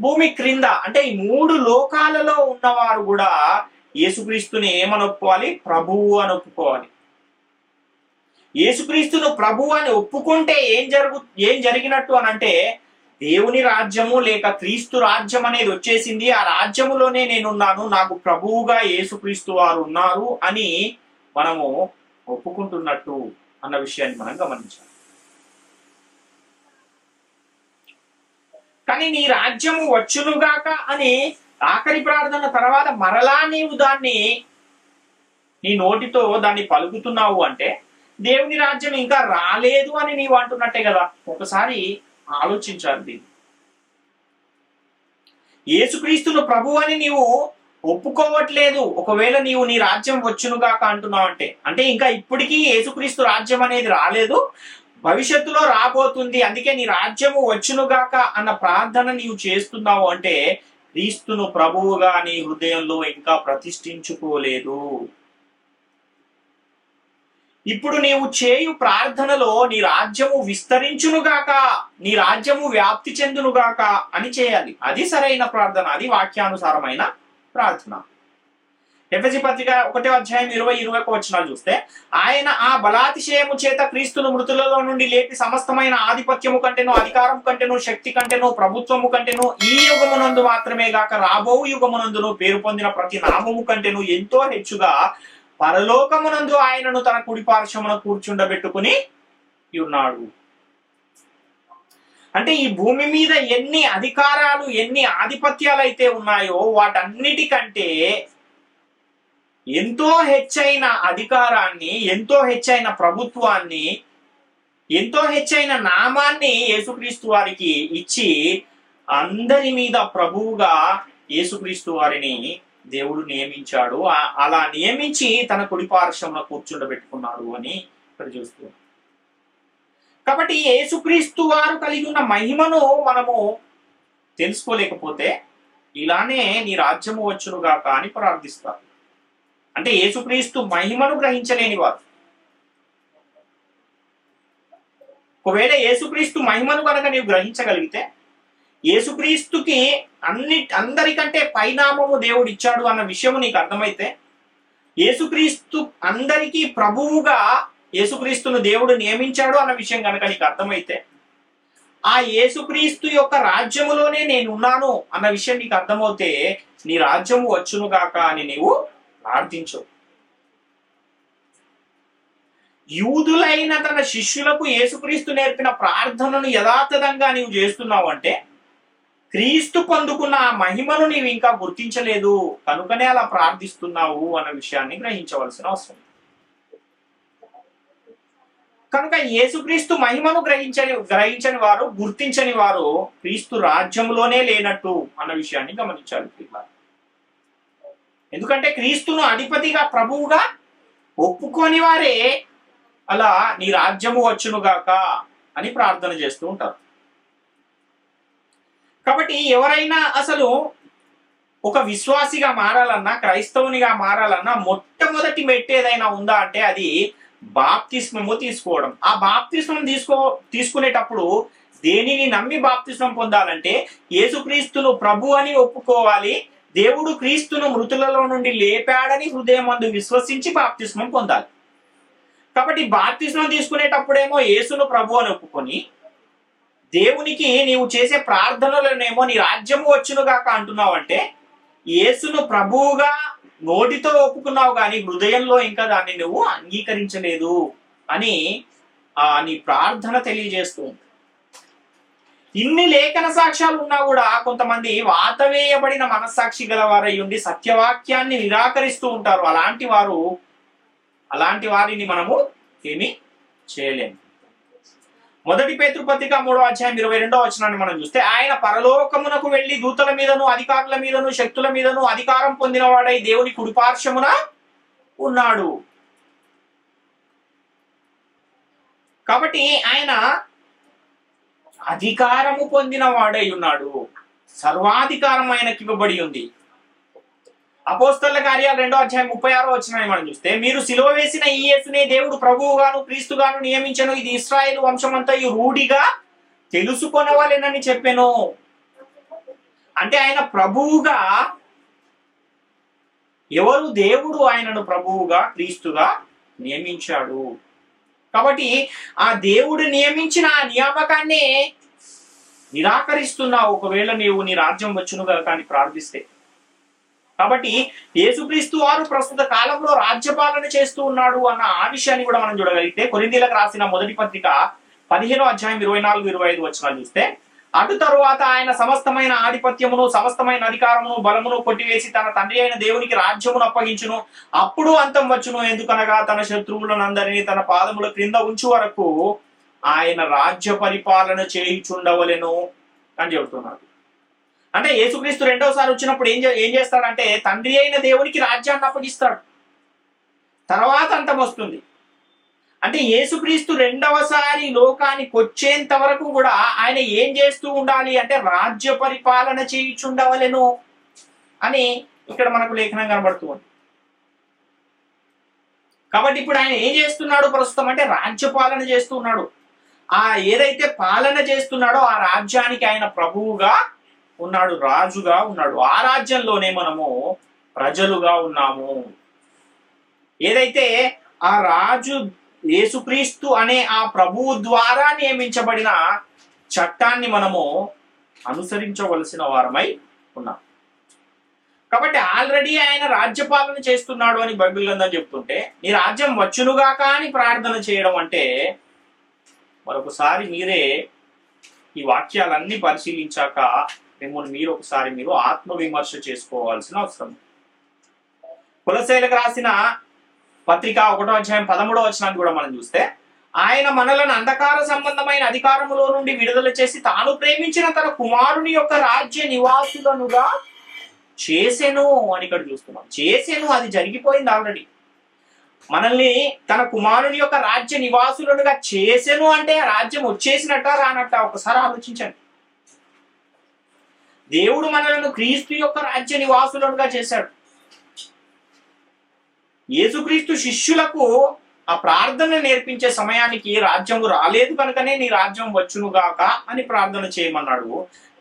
భూమి క్రింద అంటే ఈ 3 లోకాలలో ఉన్నవారు కూడా యేసుక్రీస్తుని ఏమని ఒప్పుకోవాలి? ప్రభువు అని ఒప్పుకోవాలి. యేసుక్రీస్తును ప్రభువు అని ఒప్పుకుంటే ఏం జరిగినట్టు అని అంటే దేవుని రాజ్యము లేక క్రీస్తు రాజ్యం అనేది వచ్చేసింది. ఆ రాజ్యములోనే నేనున్నాను, నాకు ప్రభువుగా యేసుక్రీస్తు వారు ఉన్నారు అని మనము ఒప్పుకుంటున్నట్టు అన్న విషయాన్ని మనం గమనించాలి. కానీ నీ రాజ్యము వచ్చునుగాక అని ఆఖరి ప్రార్థన తర్వాత మరలా నీవు దాన్ని నీ నోటితో దాన్ని పలుకుతున్నావు అంటే దేవుని రాజ్యం ఇంకా రాలేదు అని నీవు అంటున్నట్టే కదా. ఒకసారి ఆలోచించాలి దీన్ని. యేసుక్రీస్తును ప్రభు అని నీవు ఒప్పుకోవట్లేదు. ఒకవేళ నీవు నీ రాజ్యం వచ్చునుగాక అంటున్నావు అంటే ఇంకా ఇప్పటికీ యేసుక్రీస్తు రాజ్యం అనేది రాలేదు, భవిష్యత్తులో రాబోతుంది. అందుకే నీ రాజ్యము వచ్చునుగాక అన్న ప్రార్థన నీవు చేస్తున్నావు అంటే క్రీస్తును ప్రభువుగా నీ హృదయంలో ఇంకా ప్రతిష్ఠించుకోలేదు. ఇప్పుడు నీవు చేయు ప్రార్థనలో నీ రాజ్యము విస్తరించునుగాక, నీ రాజ్యము వ్యాప్తి చెందునుగాక అని చేయాలి. అది సరైన ప్రార్థన, అది వాక్యానుసారమైన ప్రార్థన. ఎఫెసీ పత్రిక 1:20-21 చూస్తే, ఆయన ఆ బలాతిశయము చేత క్రీస్తును మృతులలో నుండి లేపి సమస్తమైన ఆధిపత్యము కంటేను, అధికారం కంటేను, శక్తి కంటేను, ప్రభుత్వము కంటేను, ఈ యుగమునందు మాత్రమే గాక రాబో యుగమునందును పేరు పొందిన ప్రతి నామము కంటేను ఎంతో హెచ్చుగా పరలోకమునందు ఆయనను తన కుడి పార్శ్వమున కూర్చుండబెట్టుకుని ఉన్నాడు. అంటే ఈ భూమి మీద ఎన్ని అధికారాలు, ఎన్ని ఆధిపత్యాలు అయితే ఉన్నాయో వాటన్నిటికంటే ఎంతో హెచ్చైన అధికారాన్ని, ఎంతో హెచ్చైన ప్రభుత్వాన్ని, ఎంతో హెచ్చైన నామాన్ని యేసుక్రీస్తు వారికి ఇచ్చి అందరి మీద ప్రభువుగా యేసుక్రీస్తు వారిని దేవుడు నియమించాడు. అలా నియమించి తన కుడి పార్శ్వమున కూర్చుండబెట్టుకున్నాడు అని ఇక్కడ చూస్తున్నాం. కాబట్టి యేసుక్రీస్తు వారు కలిగి ఉన్న మహిమను మనము తెలుసుకోలేకపోతే ఇలానే నీ రాజ్యము వచ్చునుగాక అని ప్రార్థిస్తారు. అంటే యేసుక్రీస్తు మహిమను గ్రహించలేని వారు. ఒకవేళ యేసుక్రీస్తు మహిమను కనుక నీవు గ్రహించగలిగితే, యేసుక్రీస్తుకి అందరికంటే పైనామము దేవుడు ఇచ్చాడు అన్న విషయము నీకు అర్థమైతే, యేసుక్రీస్తు అందరికీ ప్రభువుగా యేసుక్రీస్తును దేవుడు నియమించాడు అన్న విషయం కనుక నీకు అర్థమైతే, ఆ యేసుక్రీస్తు యొక్క రాజ్యములోనే నేను ఉన్నాను అన్న విషయం నీకు అర్థమవుతే నీ రాజ్యము వచ్చునుగాక అని నీవు ప్రార్థించు. యూదులైన తన శిష్యులకు యేసుక్రీస్తు నేర్పిన ప్రార్థనను యథాతథంగా నీవు చేస్తున్నావు అంటే క్రీస్తు పొందుకున్న ఆ మహిమను నీవు ఇంకా గుర్తించలేదు కనుకనే అలా ప్రార్థిస్తున్నావు అన్న విషయాన్ని గ్రహించవలసిన అవసరం. కనుక యేసుక్రీస్తు మహిమను గ్రహించని వారు, గుర్తించని వారు క్రీస్తు రాజ్యంలోనే లేనట్టు అన్న విషయాన్ని గమనించాలి. ఎందుకంటే క్రీస్తును అధిపతిగా, ప్రభువుగా ఒప్పుకొని వారే అలా నీ రాజ్యము వచ్చునుగాక అని ప్రార్థన చేస్తూ ఉంటారు. కాబట్టి ఎవరైనా అసలు ఒక విశ్వాసిగా మారాలన్నా, క్రైస్తవునిగా మారాలన్నా మొట్టమొదటి మెట్టు ఏదైనా ఉందా అంటే అది బాప్తిస్మము తీసుకోవడం. ఆ బాప్తిస్మం తీసుకునేటప్పుడు దేనిని నమ్మి బాప్తిస్మం పొందాలంటే యేసుక్రీస్తును ప్రభు అని ఒప్పుకోవాలి. దేవుడు క్రీస్తును మృతులలో నుండి లేపాడని హృదయమందు విశ్వసించి బాప్తిస్మం పొందాలి. కాబట్టి బాప్తిస్మం తీసుకునేటప్పుడేమో యేసును ప్రభు అని ఒప్పుకొని, దేవునికి నీవు చేసే ప్రార్థనలోనేమో నీ రాజ్యము వచ్చునుగాక అంటున్నావు అంటే యేసును ప్రభువుగా నోటితో ఒప్పుకున్నావు కానీ హృదయంలో ఇంకా దాన్ని నువ్వు అంగీకరించలేదు అని నీ ప్రార్థన తెలియజేస్తూ ఉంది. ఇన్ని లేఖన సాక్ష్యాలు ఉన్నా కూడా కొంతమంది వాతవేయబడిన మనస్సాక్షి గలవారై ఉండి సత్యవాక్యాన్ని నిరాకరిస్తూ ఉంటారు. అలాంటి వారిని మనము ఏమి చేయలేము. 1 పేతురు పత్రిక 3:22 మనం చూస్తే, ఆయన పరలోకమునకు వెళ్లి దూతల మీదను, అధికారుల మీదను, శక్తుల మీదను అధికారం పొందినవాడై దేవుని కుడిపార్శ్వమున ఉన్నాడు. కాబట్టి ఆయన అధికారము పొందిన వాడై ఉన్నాడు. సర్వాధికారం ఆయనకి ఇవ్వబడి ఉంది. అపోస్తలుల కార్యాలు 2:36 మనం చూస్తే, మీరు సిలువ వేసిన ఈ యేసునే దేవుడు ప్రభువుగాను క్రీస్తుగాను నియమించెను, ఇది ఇశ్రాయేలు వంశమంతయు రూఢిగా తెలుసుకొనవలెనని చెప్పెను. అంటే ఆయన ప్రభువుగా, ఎవరు? దేవుడు ఆయనను ప్రభువుగా, క్రీస్తుగా నియమించాడు. కాబట్టి ఆ దేవుడు నియమించిన ఆ నియామకాన్ని నిరాకరిస్తున్నావు ఒకవేళ నీవు నీ రాజ్యం వచ్చునుగా కానీ ప్రార్థిస్తే. కాబట్టి యేసుక్రీస్తు వారు ప్రస్తుత కాలంలో రాజ్యపాలన చేస్తూ ఉన్నాడు అన్న ఆ విషయాన్ని కూడా మనం చూడగలిగితే, కొరింథీయులకు రాసిన 1 పత్రిక 15:24-25 చూస్తే, అటు తరువాత ఆయన సమస్తమైన ఆధిపత్యమును, సమస్తమైన అధికారమును, బలమును కొట్టివేసి తన తండ్రి అయిన దేవునికి రాజ్యమును అప్పగించును. అప్పుడు అంతం వచ్చును. ఎందుకనగా తన శత్రువులనందరినీ తన పాదముల క్రింద ఉంచు వరకు ఆయన రాజ్య పరిపాలన చేయుచుండవలెను అని చెబుతున్నాడు. అంటే యేసుక్రీస్తు రెండవసారి వచ్చినప్పుడు ఏం చేస్తాడంటే తండ్రి అయిన దేవునికి రాజ్యాన్ని అప్పగిస్తాడు. తర్వాత అంతం వస్తుంది. అంటే యేసుక్రీస్తు రెండవసారి లోకానికి వచ్చేంత వరకు కూడా ఆయన ఏం చేస్తూ ఉండాలి అంటే రాజ్య పరిపాలన చేయుచుండవలెను అని ఇక్కడ మనకు లేఖనం కనబడుతుంది. కాబట్టి ఇప్పుడు ఆయన ఏం చేస్తున్నాడు ప్రస్తుతం అంటే రాజ్యపాలన చేస్తున్నాడు. ఏదైతే పాలన చేస్తున్నాడో ఆ రాజ్యానికి ఆయన ప్రభువుగా ఉన్నాడు, రాజుగా ఉన్నాడు. ఆ రాజ్యంలోనే మనము ప్రజలుగా ఉన్నాము. ఏదైతే ఆ రాజు యేసుక్రీస్తు అనే ఆ ప్రభువు ద్వారా నియమించబడిన చట్టాన్ని మనము అనుసరించవలసిన వారమై ఉన్నాం. కాబట్టి ఆల్రెడీ ఆయన రాజ్యపాలన చేస్తున్నాడు అని బైబిల్ గ్రంథం చెప్తుంటే నీ రాజ్యం వచ్చునుగాక అని ప్రార్థన చేయడం అంటే, మరొకసారి మీరే ఈ వాక్యాలన్నీ పరిశీలించాక మిమ్మల్ని మీరు ఆత్మవిమర్శ చేసుకోవాల్సిన అవసరం. కొలస్సీయులకు రాసిన పత్రిక 1వ అధ్యాయం 13వ వచనాన్ని కూడా మనం చూస్తే, ఆయన మనలను అంధకార సంబంధమైన అధికారములో నుండి విడుదల చేసి తాను ప్రేమించిన తన కుమారుని యొక్క రాజ్య నివాసులనుగా చేసెను అని ఇక్కడ చూస్తున్నాం. చేసెను, అది జరిగిపోయింది ఆల్రెడీ. మనల్ని తన కుమారుని యొక్క రాజ్య నివాసులనుగా చేసెను అంటే రాజ్యం వచ్చేసినట్ట రానట్ట ఒకసారి ఆలోచించండి. దేవుడు మనలను క్రీస్తు యొక్క రాజ్య నివాసులనుగా చేశాడు. యేసుక్రీస్తు శిష్యులకు ఆ ప్రార్థన నేర్పించే సమయానికి రాజ్యము రాలేదు కనుకనే నీ రాజ్యం వచ్చునుగాక అని ప్రార్థన చేయమన్నాడు.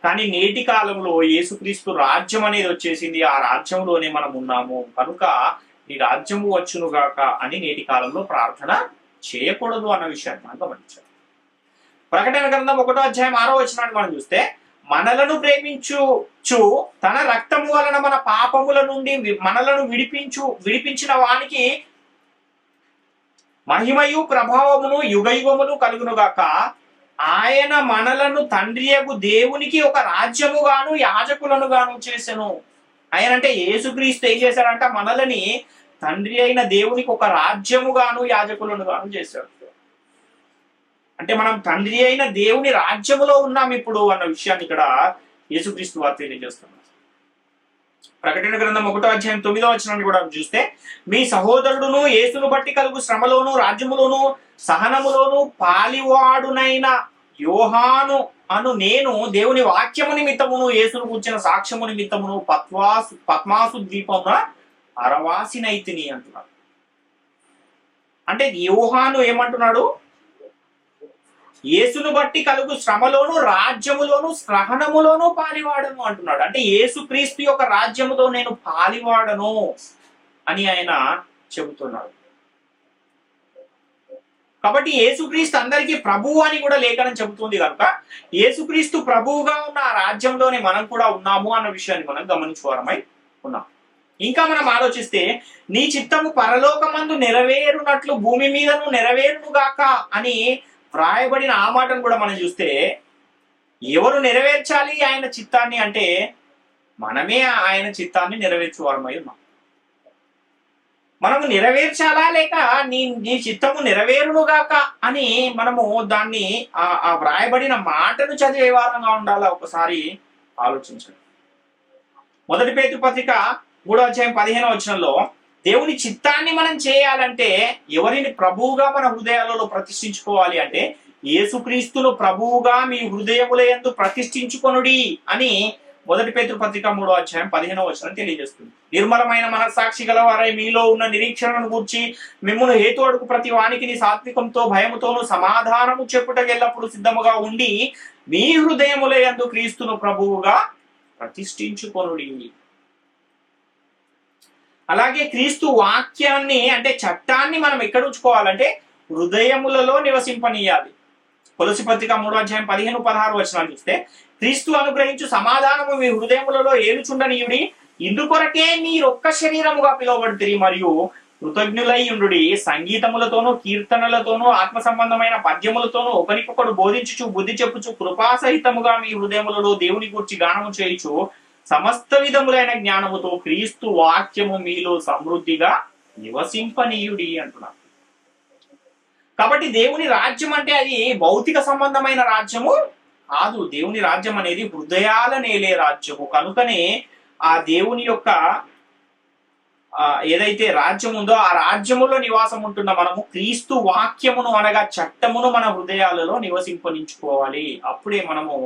కానీ నేటి కాలంలో యేసుక్రీస్తు రాజ్యం అనేది వచ్చేసింది, ఆ రాజ్యంలోనే మనం ఉన్నాము కనుక నీ రాజ్యము వచ్చునుగాక అని నేటి కాలంలో ప్రార్థన చేయకూడదు అన్న విషయాన్ని మనం గమనించాలి. ప్రకటన గ్రంథం 1వ అధ్యాయం 6వ వచనాన్ని మనం చూస్తే, మనలను ప్రేమించు తన రక్తము వలన మన పాపముల నుండి మనలను విడిపించిన వానికి మహిమయు ప్రభావమును యుగయుగములు కలుగునుగాక. ఆయన మనలను తండ్రియగు దేవునికి ఒక రాజ్యముగాను యాజకులను గాను చేసెను. ఆయన అంటే యేసుక్రీస్తు ఏం చేశాడంట, మనలని తండ్రి అయిన దేవునికి ఒక రాజ్యముగాను యాజకులను గాను చేశాడు. అంటే మనం తండ్రి అయిన దేవుని రాజ్యములో ఉన్నాం ఇప్పుడు అన్న విషయాన్ని ఇక్కడ యేసుక్రీస్తు వారు తెలియజేస్తున్నారు. ప్రకటన గ్రంథం 1వ అధ్యాయం 9వ వచనాన్ని కూడా చూస్తే, మీ సహోదరుడును యేసును బట్టి కలుగు శ్రమలోను రాజ్యములోను సహనములోను పాలివాడునైన యోహాను అను నేను దేవుని వాక్యము నిమిత్తమును యేసును కూర్చిన సాక్ష్యము నిమిత్తమును పద్మాసు ద్వీపమున అరవాసినైతిని అంటున్నాడు. అంటే యోహాను ఏమంటున్నాడు, యేసును బట్టి కలుగు శ్రమలోను రాజ్యములోను సహనములోను పాలివాడను అంటున్నాడు. అంటే యేసుక్రీస్తు యొక్క రాజ్యముతో నేను పాలివాడను అని ఆయన చెబుతున్నాడు. కాబట్టి యేసుక్రీస్తు అందరికీ ప్రభువు అని కూడా లేఖనం చెబుతుంది కనుక యేసుక్రీస్తు ప్రభువుగా ఉన్న ఆ రాజ్యంలోనే మనం కూడా ఉన్నాము అన్న విషయాన్ని మనం గమనించుకోవడమై ఉన్నాం. ఇంకా మనం ఆలోచిస్తే, నీ చిత్తము పరలోకమందు నెరవేరునట్లు భూమి మీదను నెరవేరునుగాక అని వ్రాయబడిన ఆ మాటను కూడా మనం చూస్తే, ఎవరు నెరవేర్చాలి ఆయన చిత్తాన్ని అంటే మనమే ఆయన చిత్తాన్ని నెరవేర్చువారమై ఉన్నాం. మనము నెరవేర్చాలా లేక నీ చిత్తము నెరవేరునుగాక అని మనము దాన్ని ఆ వ్రాయబడిన మాటను చదివే వారంగా ఉండాలా ఒకసారి ఆలోచించండి. 1 పేతురు పత్రిక 3వ అధ్యాయం 15వ వచనంలో, దేవుని చిత్తాన్ని మనం చేయాలంటే ఎవరిని ప్రభువుగా మన హృదయాలలో ప్రతిష్ఠించుకోవాలి అంటే యేసుక్రీస్తును ప్రభువుగా మీ హృదయముల యందు ప్రతిష్ఠించుకొనుడి అని 1 పేతురు పత్రిక 3వ అధ్యాయం 15వ వచనం తెలియజేస్తుంది. నిర్మలమైన మనస్సాక్షి గలవారై మీలో ఉన్న నిరీక్షణను గూర్చి మిమ్మును హేతువడుకు ప్రతి వానికి సాత్వికంతో భయముతోను సమాధానము చెప్పుటకు ఎల్లప్పుడు సిద్ధముగా ఉండి మీ హృదయముల యందు క్రీస్తును ప్రభువుగా ప్రతిష్ఠించుకొనుడి. అలాగే క్రీస్తు వాక్యాన్ని అంటే చట్టాన్ని మనం ఎక్కడ ఉంచుకోవాలంటే హృదయములలో నివసింపనీయాలి. కొలస్సీ పత్రిక 3వ అధ్యాయం 15-16 వచనాలు చూస్తే, క్రీస్తు అనుగ్రహించు సమాధానము మీ హృదయములలో ఏలుచుండనీయుడి, ఇందుకొరకే మీరొక్క శరీరముగా పిలువబడుతుంది మరియు కృతజ్ఞులై ఉండుడి, సంగీతములతోనూ కీర్తనలతోనూ ఆత్మ సంబంధమైన పద్యములతోనూ ఒకరికొకడు బోధించుచు బుద్ధి చెప్పుచు కృపాసహితముగా మీ హృదయములలో దేవుని గూర్చి గానము చేయుచు సమస్త విధములైన జ్ఞానముతో క్రీస్తు వాక్యము మీలో సమృద్ధిగా నివసింపనీయుడి అంటున్నారు. కాబట్టి దేవుని రాజ్యం అంటే అది భౌతిక సంబంధమైన రాజ్యము కాదు. దేవుని రాజ్యం అనేది హృదయాల నేలే రాజ్యము. కనుకనే ఆ దేవుని యొక్క ఏదైతే రాజ్యం ఉందో ఆ రాజ్యములో నివాసం ఉంటున్న మనము క్రీస్తు వాక్యమును అనగా చట్టమును మన హృదయాలలో నివసింపనించుకోవాలి. అప్పుడే మనము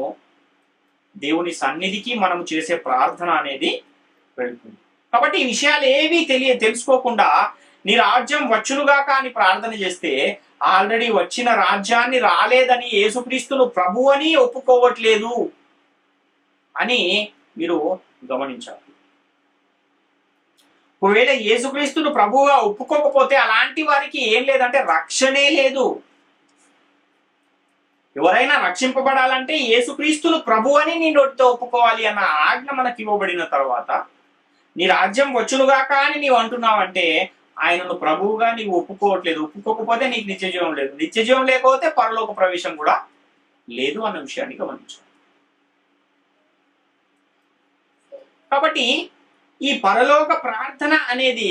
దేవుని సన్నిధికి మనము చేసే ప్రార్థన అనేది వెళ్తుంది. కాబట్టి ఈ విషయాలు ఏవి తెలుసుకోకుండా నీ రాజ్యం వచ్చునుగాక అని ప్రార్థన చేస్తే ఆల్రెడీ వచ్చిన రాజ్యాన్ని రాలేదని యేసుక్రీస్తును ప్రభు అని ఒప్పుకోవట్లేదు అని మీరు గమనించాలి. ఒకవేళ యేసుక్రీస్తును ప్రభువుగా ఒప్పుకోకపోతే అలాంటి వారికి ఏం లేదంటే రక్షణే లేదు. ఎవరైనా రక్షింపబడాలంటే యేసుక్రీస్తును ప్రభు అని నీ నోటితో ఒప్పుకోవాలి అన్న ఆజ్ఞ మనకి ఇవ్వబడిన తర్వాత నీ రాజ్యం వచ్చునుగాక అని నీవు అంటున్నావంటే ఆయనను ప్రభువుగా నీవు ఒప్పుకోవట్లేదు. ఒప్పుకోకపోతే నీకు నిత్యజీవం లేదు. నిత్యజీవం లేకపోతే పరలోక ప్రవేశం కూడా లేదు అన్న విషయాన్ని గమనించాలి. కాబట్టి ఈ పరలోక ప్రార్థన అనేది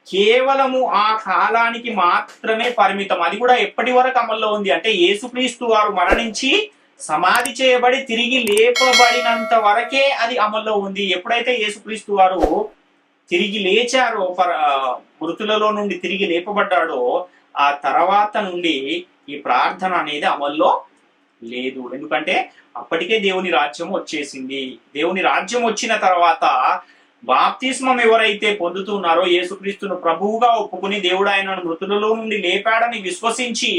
కేవలము ఆ కాలానికి మాత్రమే పరిమితం. అది కూడా ఎప్పటి వరకు అమల్లో ఉంది అంటే యేసుక్రీస్తు వారు మరణించి సమాధి చేయబడి తిరిగి లేపబడినంత వరకే అది అమల్లో ఉంది. ఎప్పుడైతే యేసుక్రీస్తు వారు తిరిగి లేచారో, మృతులలో నుండి తిరిగి లేపబడ్డాడో, ఆ తర్వాత నుండి ఈ ప్రార్థన అనేది అమల్లో లేదు. ఎందుకంటే అప్పటికే దేవుని రాజ్యం వచ్చేసింది. దేవుని రాజ్యం వచ్చిన తర్వాత బాప్తిస్మం ఎవరైతే పొందుతున్నారో, యేసుక్రీస్తును ప్రభువుగా ఒప్పుకుని దేవుడు ఆయనను మృతులలో నుండి లేపాడని విశ్వసించి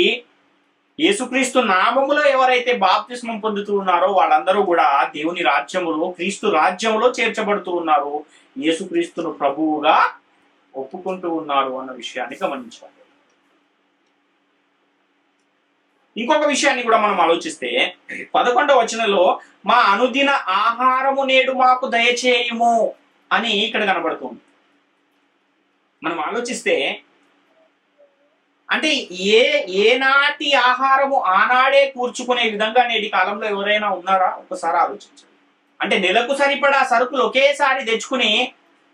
యేసుక్రీస్తు నామములో ఎవరైతే బాప్తిస్మం పొందుతూ ఉన్నారో వాళ్ళందరూ కూడా దేవుని రాజ్యములో, క్రీస్తు రాజ్యములో చేర్చబడుతూ ఉన్నారు. యేసుక్రీస్తును ప్రభువుగా ఒప్పుకుంటూ ఉన్నారు అన్న విషయాన్ని గమనించాలి. ఇంకొక విషయాన్ని కూడా మనం ఆలోచిస్తే 11వ వచనంలో మా అనుదిన ఆహారము నేడు మాకు దయచేయుము అని ఇక్కడ కనబడుతుంది. మనం ఆలోచిస్తే అంటే ఏనాటి ఆహారము ఆనాడే కూర్చుకునే విధంగా నేటి కాలంలో ఎవరైనా ఉన్నారా? ఒకసారి ఆలోచించండి. అంటే నెలకు సరిపడా సరుకులు ఒకేసారి తెచ్చుకుని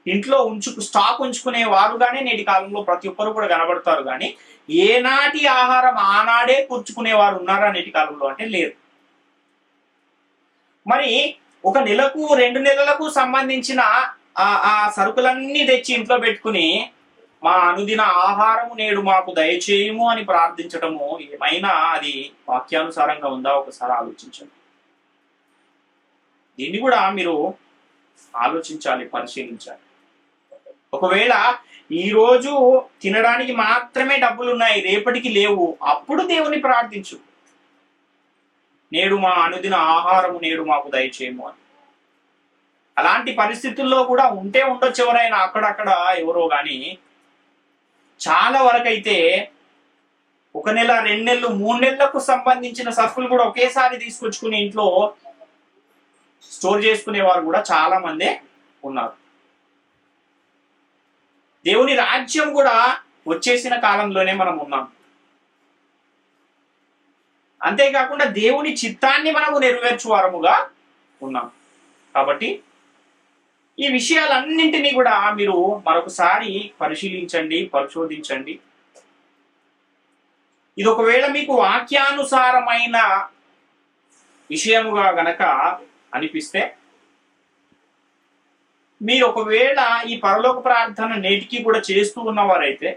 ఇంట్లో స్టాక్ ఉంచుకునే వారుగానే నేటి కాలంలో ప్రతి ఒక్కరు కూడా కనబడతారు. కానీ ఏనాటి ఆహారం ఆనాడే కూర్చుకునే వారు ఉన్నారా నేటి కాలంలో అంటే లేరు. మరి ఒక నెలకు 2 నెలలకు సంబంధించిన ఆ సరుకులన్నీ తెచ్చి ఇంట్లో పెట్టుకుని మా అనుదిన ఆహారము నేడు మాకు దయచేయము అని ప్రార్థించటము ఏమైనా అది వాక్యానుసారంగా ఉందా? ఒకసారి ఆలోచించండి. దీన్ని కూడా మీరు ఆలోచించాలి, పరిశీలించాలి. ఒకవేళ ఈరోజు తినడానికి మాత్రమే డబ్బులు ఉన్నాయి, రేపటికి లేవు, అప్పుడు దేవుని ప్రార్థించు, నేడు మా అనుదిన ఆహారము నేడు మాకు దయచేయము అని. అలాంటి పరిస్థితుల్లో కూడా ఉంటే ఉండొచ్చు ఎవరైనా అక్కడక్కడ ఎవరో. కానీ చాలా వరకైతే 1 నెల, 2 నెలలు, 3 నెలలకు సంబంధించిన సరుకులు కూడా ఒకేసారి తీసుకొచ్చుకుని ఇంట్లో స్టోర్ చేసుకునే వారు కూడా చాలా మందే ఉన్నారు. దేవుని రాజ్యం కూడా వచ్చేసిన కాలంలోనే మనం ఉన్నాం. అంతేకాకుండా దేవుని చిత్తాన్ని మనము నెరవేర్చువారముగా ఉన్నాం. కాబట్టి ఈ విషయాలన్నింటినీ కూడా మీరు మరొకసారి పరిశీలించండి, పరిశోధించండి. ఇది ఒకవేళ మీకు వాక్యానుసారమైన విషయముగా గనక అనిపిస్తే మీరు ఒకవేళ ఈ పరలోక ప్రార్థన నేటికి కూడా చేస్తూ ఉన్నవారైతే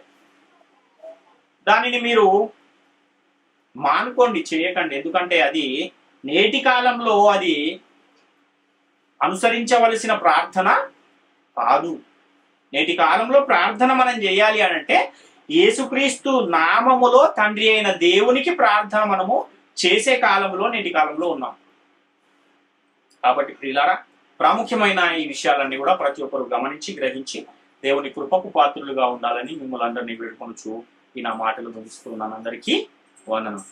దానిని మీరు మానుకోండి, చేయకండి. ఎందుకంటే అది నేటి కాలంలో అది అనుసరించవలసిన ప్రార్థన కాదు. నేటి కాలంలో ప్రార్థన మనం చేయాలి అనంటే యేసుక్రీస్తు నామములో తండ్రి అయిన దేవునికి ప్రార్థన మనము చేసే కాలంలో నేటి కాలంలో ఉన్నాం. కాబట్టి ప్రియులారా, ప్రాముఖ్యమైన ఈ విషయాలన్నీ కూడా ప్రతి ఒక్కరు గమనించి గ్రహించి దేవుని కృపకు పాత్రులుగా ఉండాలని మిమ్మల్ని అందరినీ వేడుకొనుచు ఈ నా మాటలు ముగిస్తున్నాను. అందరికీ వందనం.